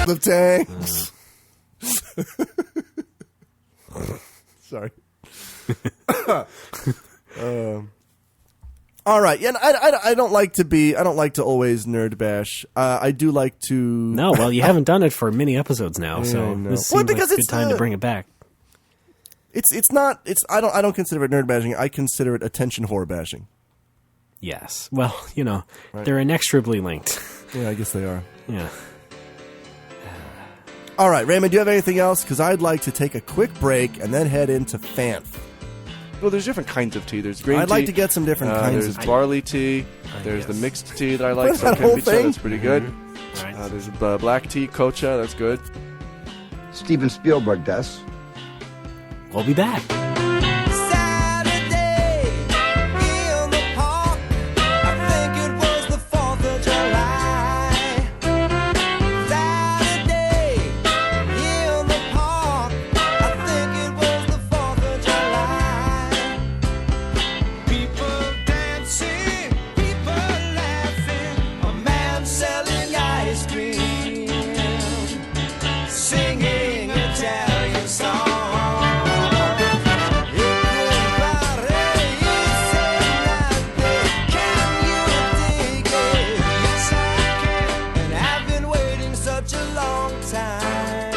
[SPEAKER 1] World of tanks. Sorry. All right. Yeah, I don't like to always nerd bash. I do like to.
[SPEAKER 2] No, well, you haven't done it for many episodes now, so
[SPEAKER 1] no.
[SPEAKER 2] this
[SPEAKER 1] Well,
[SPEAKER 2] seems
[SPEAKER 1] because
[SPEAKER 2] like a
[SPEAKER 1] it's
[SPEAKER 2] good time to bring it back.
[SPEAKER 1] It's not. I don't consider it nerd bashing. I consider it attention whore bashing.
[SPEAKER 2] Yes. Well, they're inextricably linked.
[SPEAKER 1] Yeah, I guess they are.
[SPEAKER 2] Yeah.
[SPEAKER 1] All right, Raymond, do you have anything else? Because I'd like to take a quick break and then head into Fanf.
[SPEAKER 9] Well, there's different kinds of tea. There's green tea.
[SPEAKER 1] I'd like to get some different kinds
[SPEAKER 9] there's
[SPEAKER 1] of tea.
[SPEAKER 9] barley tea. There's the mixed tea that I like.
[SPEAKER 1] That
[SPEAKER 9] Some
[SPEAKER 1] whole
[SPEAKER 9] kombucha,
[SPEAKER 1] thing?
[SPEAKER 9] that's pretty good.
[SPEAKER 2] Right.
[SPEAKER 9] There's black tea, kocha, that's good.
[SPEAKER 10] Steven Spielberg does.
[SPEAKER 2] We'll be back.
[SPEAKER 6] Saturday in the park. I think it was the 4th of July. Saturday in the park. I think it was the 4th of July. People dancing, people laughing. A man selling ice cream, singing Italian songs. Such a long time.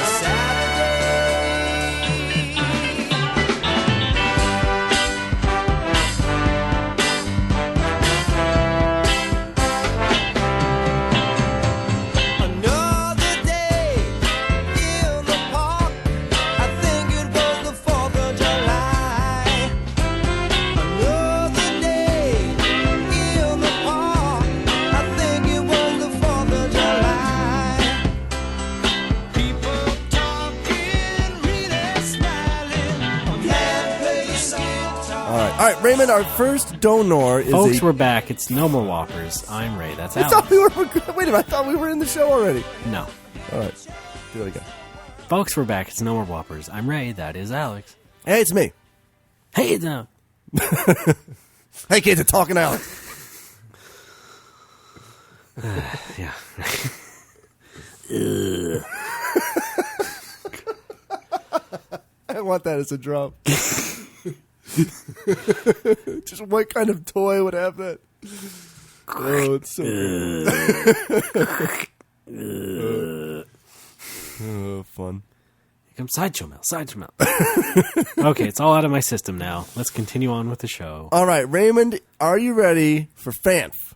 [SPEAKER 6] Saturday. Another day in the park. I think it was the 4th of July. Another day in the park. I think it was the 4th of July. People talking, really smiling. A man plays guitar.
[SPEAKER 1] All right, Raymond, our first donor is
[SPEAKER 2] Folks, we're back. It's No More Whoppers. I'm Ray. That's
[SPEAKER 1] I
[SPEAKER 2] Alex.
[SPEAKER 1] thought we were. Wait a minute, I thought we were in the show already.
[SPEAKER 2] No.
[SPEAKER 1] All right, do it again.
[SPEAKER 2] Folks, we're back. It's No More Whoppers. I'm Ray. That is Alex.
[SPEAKER 1] Hey, it's me.
[SPEAKER 2] Hey, no.
[SPEAKER 1] Hey, kids, it's Talking Alex.
[SPEAKER 2] Yeah.
[SPEAKER 1] I want that as a drop. Just what kind of toy would have that? Oh, it's so good. Fun.
[SPEAKER 2] Here comes Sideshow Mel. Sideshow Mel. Okay, it's all out of my system now. Let's continue on with the show.
[SPEAKER 1] All right, Raymond, are you ready for Fanf?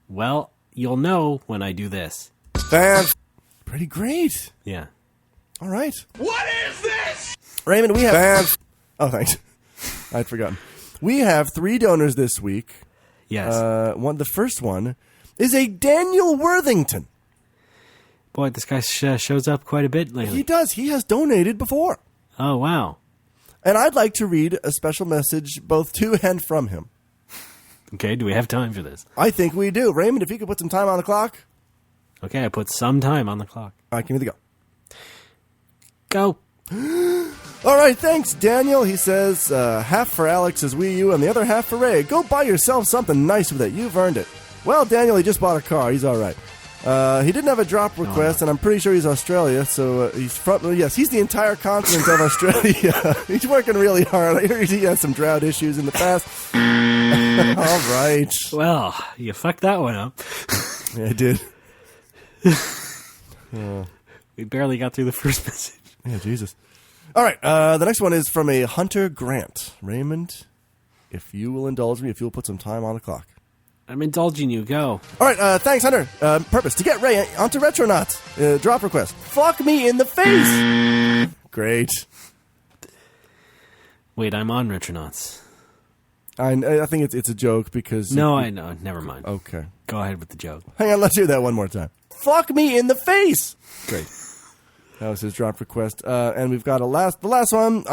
[SPEAKER 2] Well, you'll know when I do this.
[SPEAKER 1] Fanf. Pretty great.
[SPEAKER 2] Yeah.
[SPEAKER 1] All right.
[SPEAKER 8] What is this?
[SPEAKER 1] Raymond, we have... Fanf. Oh, thanks. I'd forgotten. We have 3 donors this week.
[SPEAKER 2] Yes.
[SPEAKER 1] The first one is a Daniel Worthington.
[SPEAKER 2] Boy, this guy shows up quite a bit lately.
[SPEAKER 1] He does. He has donated before.
[SPEAKER 2] Oh, wow.
[SPEAKER 1] And I'd like to read a special message both to and from him.
[SPEAKER 2] Okay, do we have time for this?
[SPEAKER 1] I think we do. Raymond, if you could put some time on the clock.
[SPEAKER 2] Okay, I put some time on the clock.
[SPEAKER 1] All right, give me the
[SPEAKER 2] Go.
[SPEAKER 1] All right, thanks, Daniel. He says, half for Alex's Wii U and the other half for Ray. Go buy yourself something nice with it. You've earned it. Well, Daniel, he just bought a car. He's all right. He didn't have a drop request, and I'm pretty sure he's Australia, so he's from... Yes, he's the entire continent of Australia. He's working really hard. I heard he had some drought issues in the past. All right.
[SPEAKER 2] Well, you fucked that one up.
[SPEAKER 1] Yeah, I did.
[SPEAKER 2] We barely got through the first message.
[SPEAKER 1] Yeah, Jesus. All right, the next one is from a Hunter Grant. Raymond, if you will indulge me, if you'll put some time on the clock.
[SPEAKER 2] I'm indulging you. Go.
[SPEAKER 1] All right, thanks, Hunter. Purpose, to get Ray onto Retronauts. Drop request. Fuck me in the face. Great.
[SPEAKER 2] Wait, I'm on Retronauts.
[SPEAKER 1] I think it's a joke because...
[SPEAKER 2] No, I know. Never mind.
[SPEAKER 1] Okay.
[SPEAKER 2] Go ahead with the joke.
[SPEAKER 1] Hang on, let's hear that one more time. Fuck me in the face. Great. That was his drop request. And we've got the last one.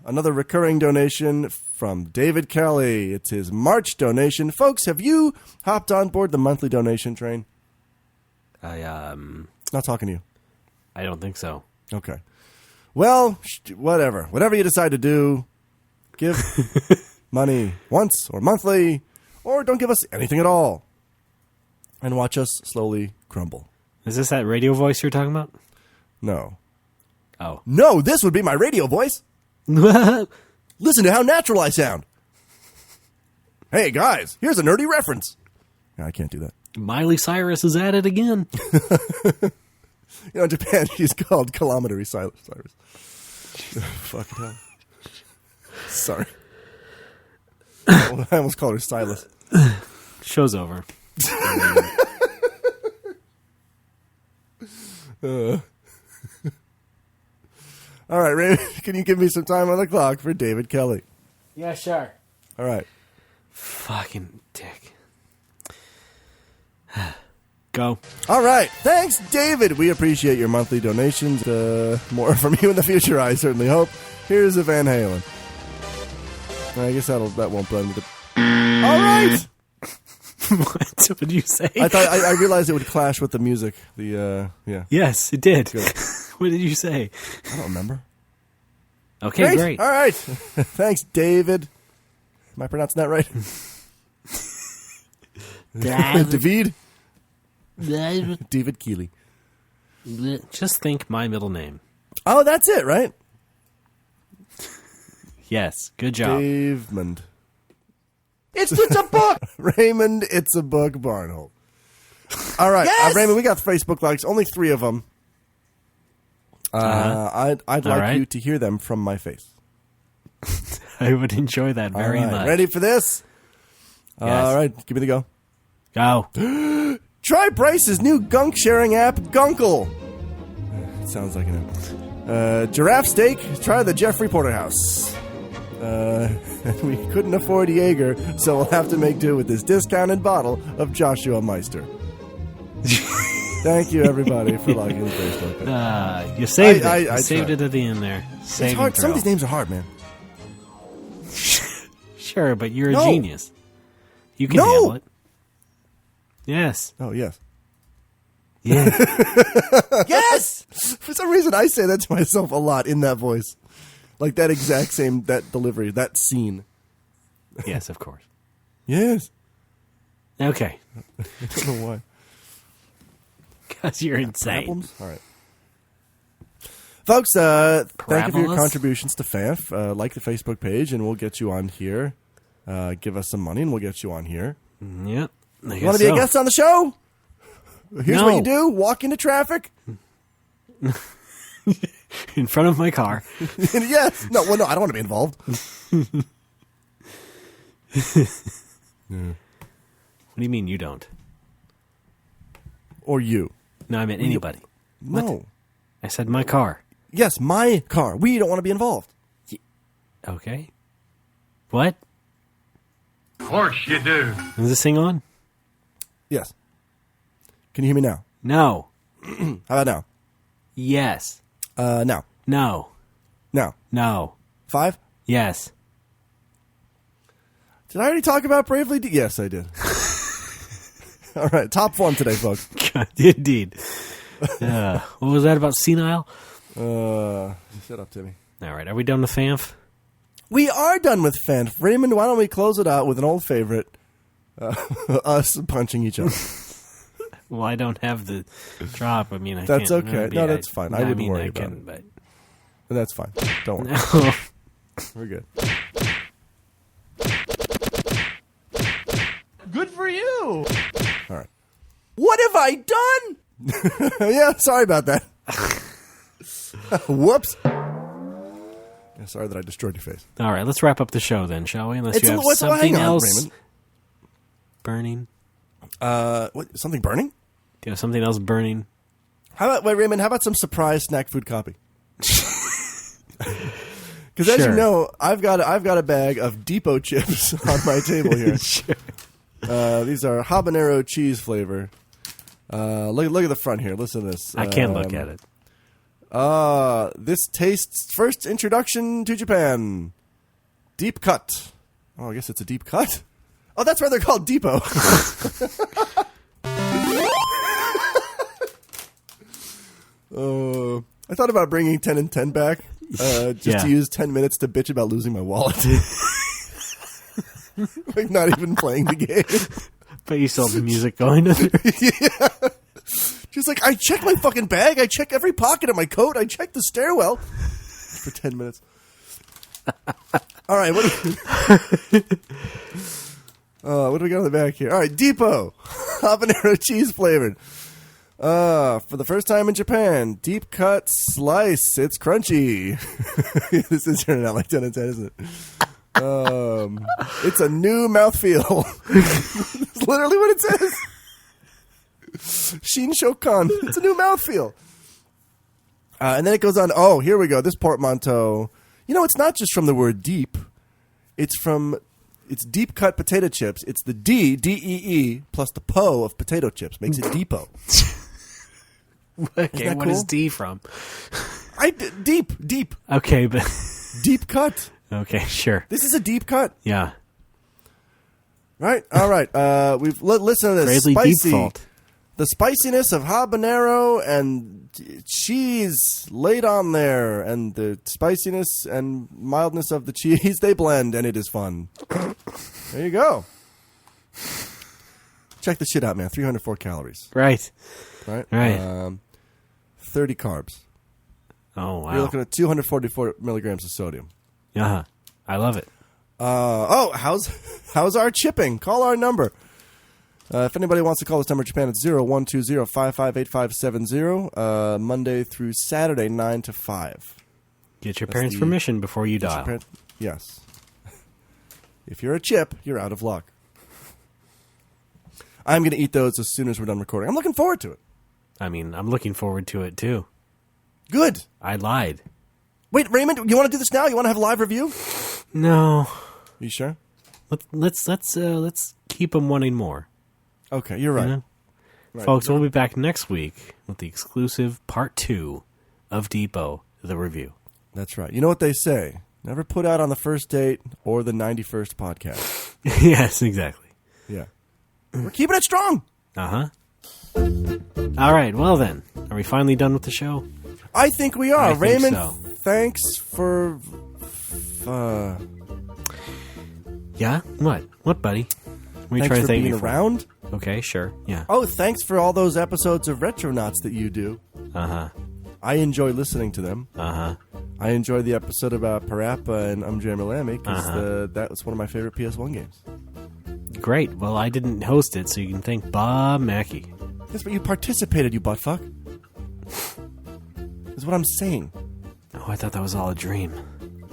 [SPEAKER 1] Another recurring donation from David Kelly. It's his March donation. Folks, have you hopped on board the monthly donation train? Not talking to you.
[SPEAKER 2] I don't think so.
[SPEAKER 1] Okay. Well, whatever. Whatever you decide to do, give money once or monthly, or don't give us anything at all. And watch us slowly crumble.
[SPEAKER 2] Is this that radio voice you're talking about?
[SPEAKER 1] No.
[SPEAKER 2] Oh.
[SPEAKER 1] No, this would be my radio voice. Listen to how natural I sound. Hey, guys, here's a nerdy reference. No, I can't do that.
[SPEAKER 2] Miley Cyrus is at it again.
[SPEAKER 1] In Japan, she's called Kilometer Cyrus. Fucking hell. Sorry. I almost called her Stylus.
[SPEAKER 2] Show's over.
[SPEAKER 1] All right, Raymond, can you give me some time on the clock for David Kelly?
[SPEAKER 2] Yeah, sure.
[SPEAKER 1] All right.
[SPEAKER 2] Fucking dick. Go.
[SPEAKER 1] All right. Thanks, David. We appreciate your monthly donations. More from you in the future, I certainly hope. Here's a Van Halen. I guess that won't blend with it. All right.
[SPEAKER 2] What did you say?
[SPEAKER 1] I realized it would clash with the music. Yeah.
[SPEAKER 2] Yes, it did.
[SPEAKER 1] Good.
[SPEAKER 2] What did you say?
[SPEAKER 1] I don't remember.
[SPEAKER 2] Okay, great.
[SPEAKER 1] All right. Thanks, David. Am I pronouncing that right? David? David Keeley.
[SPEAKER 2] Just think my middle name.
[SPEAKER 1] Oh, that's it, right?
[SPEAKER 2] Yes, good job.
[SPEAKER 1] Davemond. It's a book! Raymond, it's a book, Barnhold. All right,
[SPEAKER 2] Yes!
[SPEAKER 1] Raymond, we got Facebook likes, only 3 of them. I'd like you to hear them from my face.
[SPEAKER 2] I would enjoy that very much.
[SPEAKER 1] Ready for this?
[SPEAKER 2] Yes.
[SPEAKER 1] All right, give me the go.
[SPEAKER 2] Go.
[SPEAKER 1] Try Bryce's new gunk sharing app, Gunkle. It sounds like an giraffe steak. Try the Jeffrey Porterhouse. We couldn't afford Jaeger, so we'll have to make do with this discounted bottle of Joshua Meister. Thank you, everybody, for liking the Facebook.
[SPEAKER 2] You saved it.
[SPEAKER 1] I
[SPEAKER 2] You saved
[SPEAKER 1] tried.
[SPEAKER 2] it at the end there.
[SPEAKER 1] It's hard. Some of these names are hard, man.
[SPEAKER 2] Sure, but you're a
[SPEAKER 1] No.
[SPEAKER 2] genius. You can
[SPEAKER 1] No.
[SPEAKER 2] handle it. Yes.
[SPEAKER 1] Oh, yes.
[SPEAKER 2] Yeah.
[SPEAKER 1] Yes! For some reason, I say that to myself a lot in that voice. Like that exact same, that delivery, that scene.
[SPEAKER 2] Yes, of course.
[SPEAKER 1] Yes.
[SPEAKER 2] Okay.
[SPEAKER 1] I don't know why.
[SPEAKER 2] Because you're insane.
[SPEAKER 1] Problems? All right. Folks, thank you for your
[SPEAKER 2] Parabolas?
[SPEAKER 1] contributions to Fanf. Like the Facebook page, and we'll get you on here. Give us some money, and we'll get you on here.
[SPEAKER 2] Yep.
[SPEAKER 1] You want to be a guest on the show? Here's
[SPEAKER 2] No.
[SPEAKER 1] what you do. Walk into traffic.
[SPEAKER 2] In front of my car.
[SPEAKER 1] Yes. No, well, no, I don't want to be involved.
[SPEAKER 2] What do you mean you don't?
[SPEAKER 1] Or you.
[SPEAKER 2] No, I meant anybody.
[SPEAKER 1] No.
[SPEAKER 2] What? I said my car.
[SPEAKER 1] Yes, my car. We don't want to be involved.
[SPEAKER 2] Okay. What?
[SPEAKER 8] Of course you do.
[SPEAKER 2] Is this thing on?
[SPEAKER 1] Yes. Can you hear me now?
[SPEAKER 2] No.
[SPEAKER 1] How about now?
[SPEAKER 2] Yes.
[SPEAKER 1] Now.
[SPEAKER 2] No.
[SPEAKER 1] Now.
[SPEAKER 2] No.
[SPEAKER 1] 5?
[SPEAKER 2] Yes.
[SPEAKER 1] Did I already talk about Bravely? Yes, I did. All right, top form today, folks.
[SPEAKER 2] Indeed. What was that about senile?
[SPEAKER 1] Shut up, Timmy.
[SPEAKER 2] All right, are we done with Fanf?
[SPEAKER 1] We are done with Fanf. Raymond, why don't we close it out with an old favorite, us punching each other.
[SPEAKER 2] Well, I don't have the drop. I mean, I
[SPEAKER 1] that's
[SPEAKER 2] can't.
[SPEAKER 1] okay. No, that's fine. I wouldn't worry about it.
[SPEAKER 2] But
[SPEAKER 1] that's fine. Don't worry.
[SPEAKER 2] No.
[SPEAKER 1] We're good.
[SPEAKER 11] Good for you.
[SPEAKER 1] All right. What have I done? Yeah, sorry about that. Whoops. Yeah, sorry that I destroyed your face.
[SPEAKER 2] All right, let's wrap up the show then, shall we? Unless you have
[SPEAKER 1] hang
[SPEAKER 2] something
[SPEAKER 1] on,
[SPEAKER 2] else
[SPEAKER 1] Raymond.
[SPEAKER 2] burning.
[SPEAKER 1] What? Something burning?
[SPEAKER 2] Do you have something else burning?
[SPEAKER 1] Raymond, how about some surprise snack food copy? Because as you know, I've got a bag of Depot chips on my table here.
[SPEAKER 2] Sure.
[SPEAKER 1] These are habanero cheese flavor. Look at the front here. Listen to this.
[SPEAKER 2] I can't look at it.
[SPEAKER 1] This tastes first introduction to Japan. Deep cut. Oh, I guess it's a deep cut. Oh, that's why they're called Depot. I thought about bringing 10 and 10 back just to use 10 minutes to bitch about losing my wallet. Like not even playing the game.
[SPEAKER 2] But you still have the music going.
[SPEAKER 1] Yeah. She's like, I check my fucking bag. I check every pocket of my coat. I check the stairwell. For 10 minutes. All right, what do we got on the back here? All right, Depot. Habanero cheese flavored. For the first time in Japan, deep cut slice. It's crunchy. This is turning out like 10 and 10, isn't it? It's a new mouthfeel. That's literally what it says. Shin Shokan. It's a new mouthfeel. And then it goes on. Oh, here we go. This portmanteau. You know, it's not just from the word deep. It's deep cut potato chips. It's the D-E-E, plus the po of potato chips. Makes it Depot.
[SPEAKER 2] Okay, what is D from?
[SPEAKER 1] Deep.
[SPEAKER 2] Okay, but...
[SPEAKER 1] Deep cut.
[SPEAKER 2] Okay, sure.
[SPEAKER 1] This is a deep cut.
[SPEAKER 2] Yeah.
[SPEAKER 1] Right? All right. Listen to this.
[SPEAKER 2] Dravely
[SPEAKER 1] Spicy.
[SPEAKER 2] Befault.
[SPEAKER 1] The spiciness of habanero and cheese laid on there, and the spiciness and mildness of the cheese, they blend, and it is fun. There you go. Check the shit out, man. 304 calories.
[SPEAKER 2] Right.
[SPEAKER 1] 30 carbs.
[SPEAKER 2] Oh, wow.
[SPEAKER 1] You're looking at 244 milligrams of sodium.
[SPEAKER 2] Uh-huh. I love it.
[SPEAKER 1] How's our chipping? Call our number. If anybody wants to call this number in Japan, it's 0120-558570, Monday through Saturday, 9 to 5.
[SPEAKER 2] Get your parents' permission before you dial.
[SPEAKER 1] Yes. If you're a chip, you're out of luck. I'm going to eat those as soon as we're done recording. I'm looking forward to it.
[SPEAKER 2] I mean, I'm looking forward to it, too.
[SPEAKER 1] Good.
[SPEAKER 2] I lied.
[SPEAKER 1] Wait, Raymond, you want to do this now? You want to have a live review?
[SPEAKER 2] No.
[SPEAKER 1] You sure?
[SPEAKER 2] Let's keep them wanting more.
[SPEAKER 1] Okay, you're right.
[SPEAKER 2] You know? Right. Folks, we'll be back next week with the exclusive part 2 of Depot, the review.
[SPEAKER 1] That's right. You know what they say? Never put out on the first date or the 91st podcast.
[SPEAKER 2] Yes, exactly.
[SPEAKER 1] Yeah. We're keeping it strong.
[SPEAKER 2] Uh-huh. All right, well then. Are we finally done with the show?
[SPEAKER 1] I think we are. Raymond,
[SPEAKER 2] so.
[SPEAKER 1] Thanks for...
[SPEAKER 2] Yeah? What? What, buddy? What are you
[SPEAKER 1] thanks
[SPEAKER 2] trying to
[SPEAKER 1] for
[SPEAKER 2] thank
[SPEAKER 1] being
[SPEAKER 2] me for?
[SPEAKER 1] around.
[SPEAKER 2] Okay, sure. Yeah.
[SPEAKER 1] Oh, thanks for all those episodes of Retronauts that you do.
[SPEAKER 2] Uh-huh.
[SPEAKER 1] I enjoy listening to them.
[SPEAKER 2] Uh-huh.
[SPEAKER 1] I enjoy the episode about Parappa and Milami because that was one of my favorite PS1 games.
[SPEAKER 2] Great. Well, I didn't host it, so you can thank Bob Mackey.
[SPEAKER 1] Yes, but you participated, you buttfuck. That's what I'm saying.
[SPEAKER 2] Oh, I thought that was all a dream.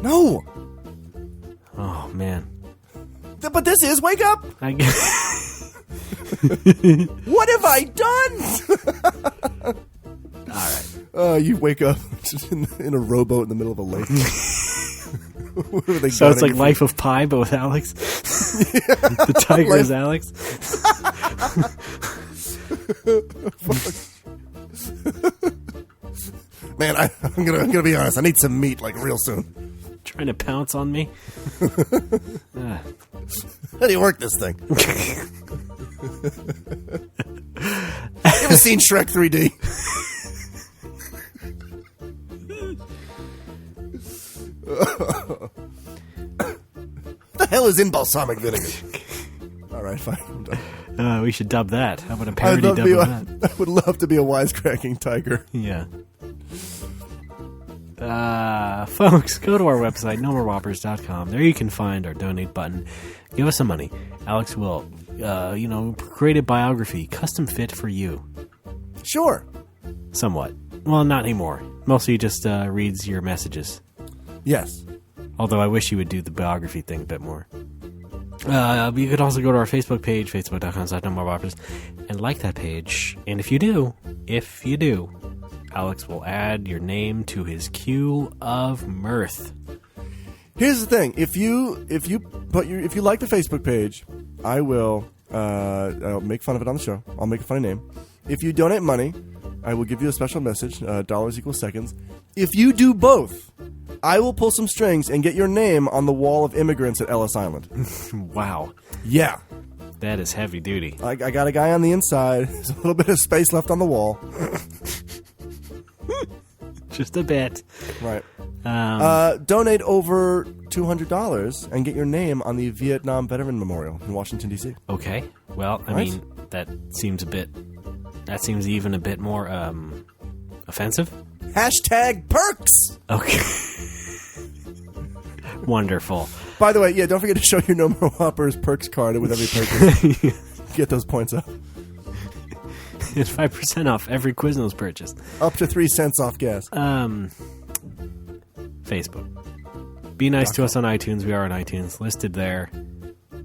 [SPEAKER 1] No!
[SPEAKER 2] Oh, man.
[SPEAKER 1] But this is Wake Up!
[SPEAKER 2] I guess.
[SPEAKER 1] What have I done?
[SPEAKER 2] All right.
[SPEAKER 1] You wake up in a rowboat in the middle of a lake.
[SPEAKER 2] So it's like Life of Pi, but with Alex? The tiger is Alex?
[SPEAKER 1] Man, I'm gonna be honest. I need some meat like real soon.
[SPEAKER 2] Trying to pounce on me?
[SPEAKER 1] How do you work this thing? You ever seen Shrek 3D? What the hell is in balsamic vinegar? All right, fine. I'm done.
[SPEAKER 2] We should dub that. How about a parody dub of that?
[SPEAKER 1] I would love to be a wisecracking tiger.
[SPEAKER 2] Yeah. Folks, go to our website, nomorewhoppers.com. There you can find our donate button. Give us some money. Alex will, create a biography, custom fit for you.
[SPEAKER 1] Sure.
[SPEAKER 2] Somewhat. Well, not anymore. Mostly just reads your messages.
[SPEAKER 1] Yes.
[SPEAKER 2] Although I wish you would do the biography thing a bit more. You could also go to our Facebook page, facebook.com/nomorewhoppers, and like that page. And if you do, Alex will add your name to his queue of mirth.
[SPEAKER 1] Here's the thing: if you like the Facebook page, I will I'll make fun of it on the show. I'll make a funny name. If you donate money, I will give you a special message. Dollars equals seconds. If you do both, I will pull some strings and get your name on the wall of immigrants at Ellis Island.
[SPEAKER 2] Wow.
[SPEAKER 1] Yeah.
[SPEAKER 2] That is heavy duty.
[SPEAKER 1] I got a guy on the inside. There's a little bit of space left on the wall.
[SPEAKER 2] Just a bit.
[SPEAKER 1] Right. Donate over $200 and get your name on the Vietnam Veteran Memorial in Washington, D.C.
[SPEAKER 2] Okay. Well, I mean, that seems even a bit more offensive.
[SPEAKER 1] Hashtag perks!
[SPEAKER 2] Okay. Wonderful.
[SPEAKER 1] By the way, yeah, don't forget to show your No More Whoppers perks card with every purchase. Get those points up.
[SPEAKER 2] It's 5% off every Quiznos purchase.
[SPEAKER 1] Up to 3 cents off gas.
[SPEAKER 2] Facebook. Be nice to us on iTunes. We are on iTunes. Listed there.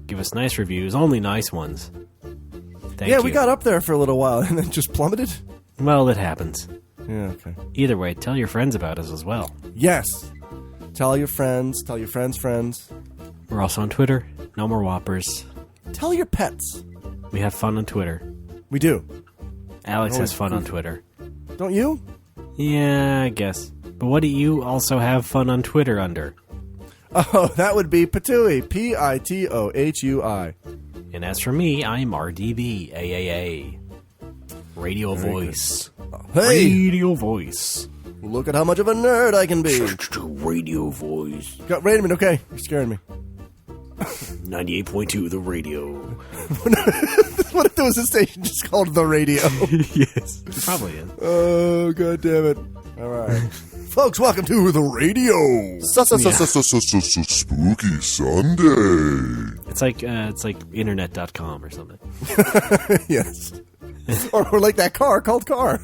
[SPEAKER 2] Give us nice reviews. Only nice ones. Thank you.
[SPEAKER 1] Yeah, we got up there for a little while and then just plummeted.
[SPEAKER 2] Well, it happens.
[SPEAKER 1] Yeah, okay.
[SPEAKER 2] Either way, tell your friends about us as well.
[SPEAKER 1] Yes. Tell your friends. Tell your friends' friends.
[SPEAKER 2] We're also on Twitter. No More Whoppers.
[SPEAKER 1] Tell your pets.
[SPEAKER 2] We have fun on Twitter.
[SPEAKER 1] We do.
[SPEAKER 2] Alex has fun on Twitter.
[SPEAKER 1] Don't you?
[SPEAKER 2] Yeah, I guess. But what do you also have fun on Twitter under?
[SPEAKER 1] Oh, that would be Patooey. Pitohui.
[SPEAKER 2] And as for me, I'm RDB. AAA. Radio
[SPEAKER 1] Very
[SPEAKER 2] Voice.
[SPEAKER 1] Hey!
[SPEAKER 2] Radio Voice.
[SPEAKER 1] Look at how much of a nerd I can be.
[SPEAKER 2] Radio Voice.
[SPEAKER 1] Wait a minute, okay. You're scaring me.
[SPEAKER 2] 98.2 The Radio.
[SPEAKER 1] What if there was a station just called The Radio?
[SPEAKER 2] Yes. It probably is.
[SPEAKER 1] Oh, god damn it. All right. Folks, welcome to The Radio.
[SPEAKER 8] Spooky Sunday.
[SPEAKER 2] It's like internet.com or something.
[SPEAKER 1] Yes. Or like that car called Car.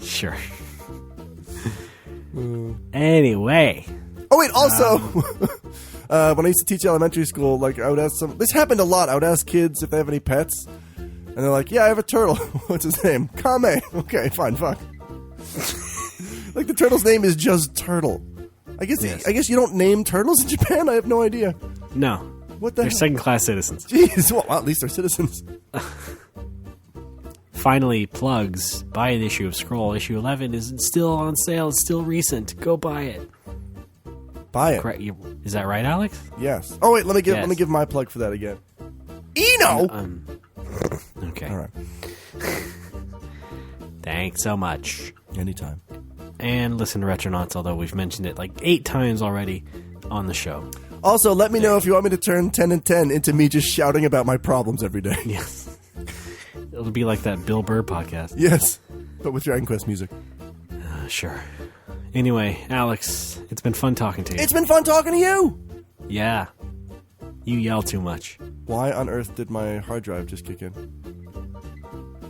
[SPEAKER 2] Sure. Anyway.
[SPEAKER 1] Oh, wait, also, when I used to teach elementary school, like, I would ask this happened a lot. I would ask kids if they have any pets. And they're like, yeah, I have a turtle. What's his name? Kame. Okay, fine, fuck. Like, the turtle's name is just Turtle. I guess you don't name turtles in Japan? I have no idea.
[SPEAKER 2] No.
[SPEAKER 1] What the
[SPEAKER 2] They're
[SPEAKER 1] hell?
[SPEAKER 2] second-class citizens.
[SPEAKER 1] Jeez, well, at least they're citizens.
[SPEAKER 2] Finally, plugs. Buy an issue of Scroll. Issue 11 is still on sale. It's still recent. Go buy it.
[SPEAKER 1] Buy it.
[SPEAKER 2] Correct. Is that right, Alex?
[SPEAKER 1] Yes. Oh, wait, let me give my plug for that again. Eno!
[SPEAKER 2] Okay.
[SPEAKER 1] All right.
[SPEAKER 2] Thanks so much.
[SPEAKER 1] Anytime.
[SPEAKER 2] And listen to Retronauts, although we've mentioned it like 8 times already on the show.
[SPEAKER 1] Also, let me know if you want me to turn 10 and 10 into me just shouting about my problems every day.
[SPEAKER 2] Yes. It'll be like that Bill Burr podcast.
[SPEAKER 1] Yes, but with Dragon Quest music.
[SPEAKER 2] Sure. Anyway, Alex, it's been fun talking to you.
[SPEAKER 1] It's been fun talking to you!
[SPEAKER 2] Yeah. You yell too much.
[SPEAKER 1] Why on earth did my hard drive just kick in?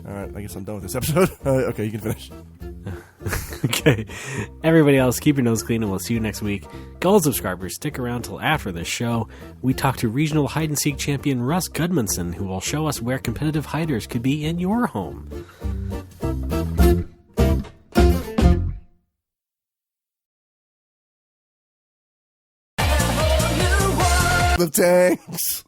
[SPEAKER 1] Alright, I guess I'm done with this episode. Okay, you can finish.
[SPEAKER 2] Okay. Everybody else, keep your nose clean and we'll see you next week. Gold subscribers, stick around till after the show. We talk to regional hide-and-seek champion Russ Gudmundsson, who will show us where competitive hiders could be in your home.
[SPEAKER 1] The tanks!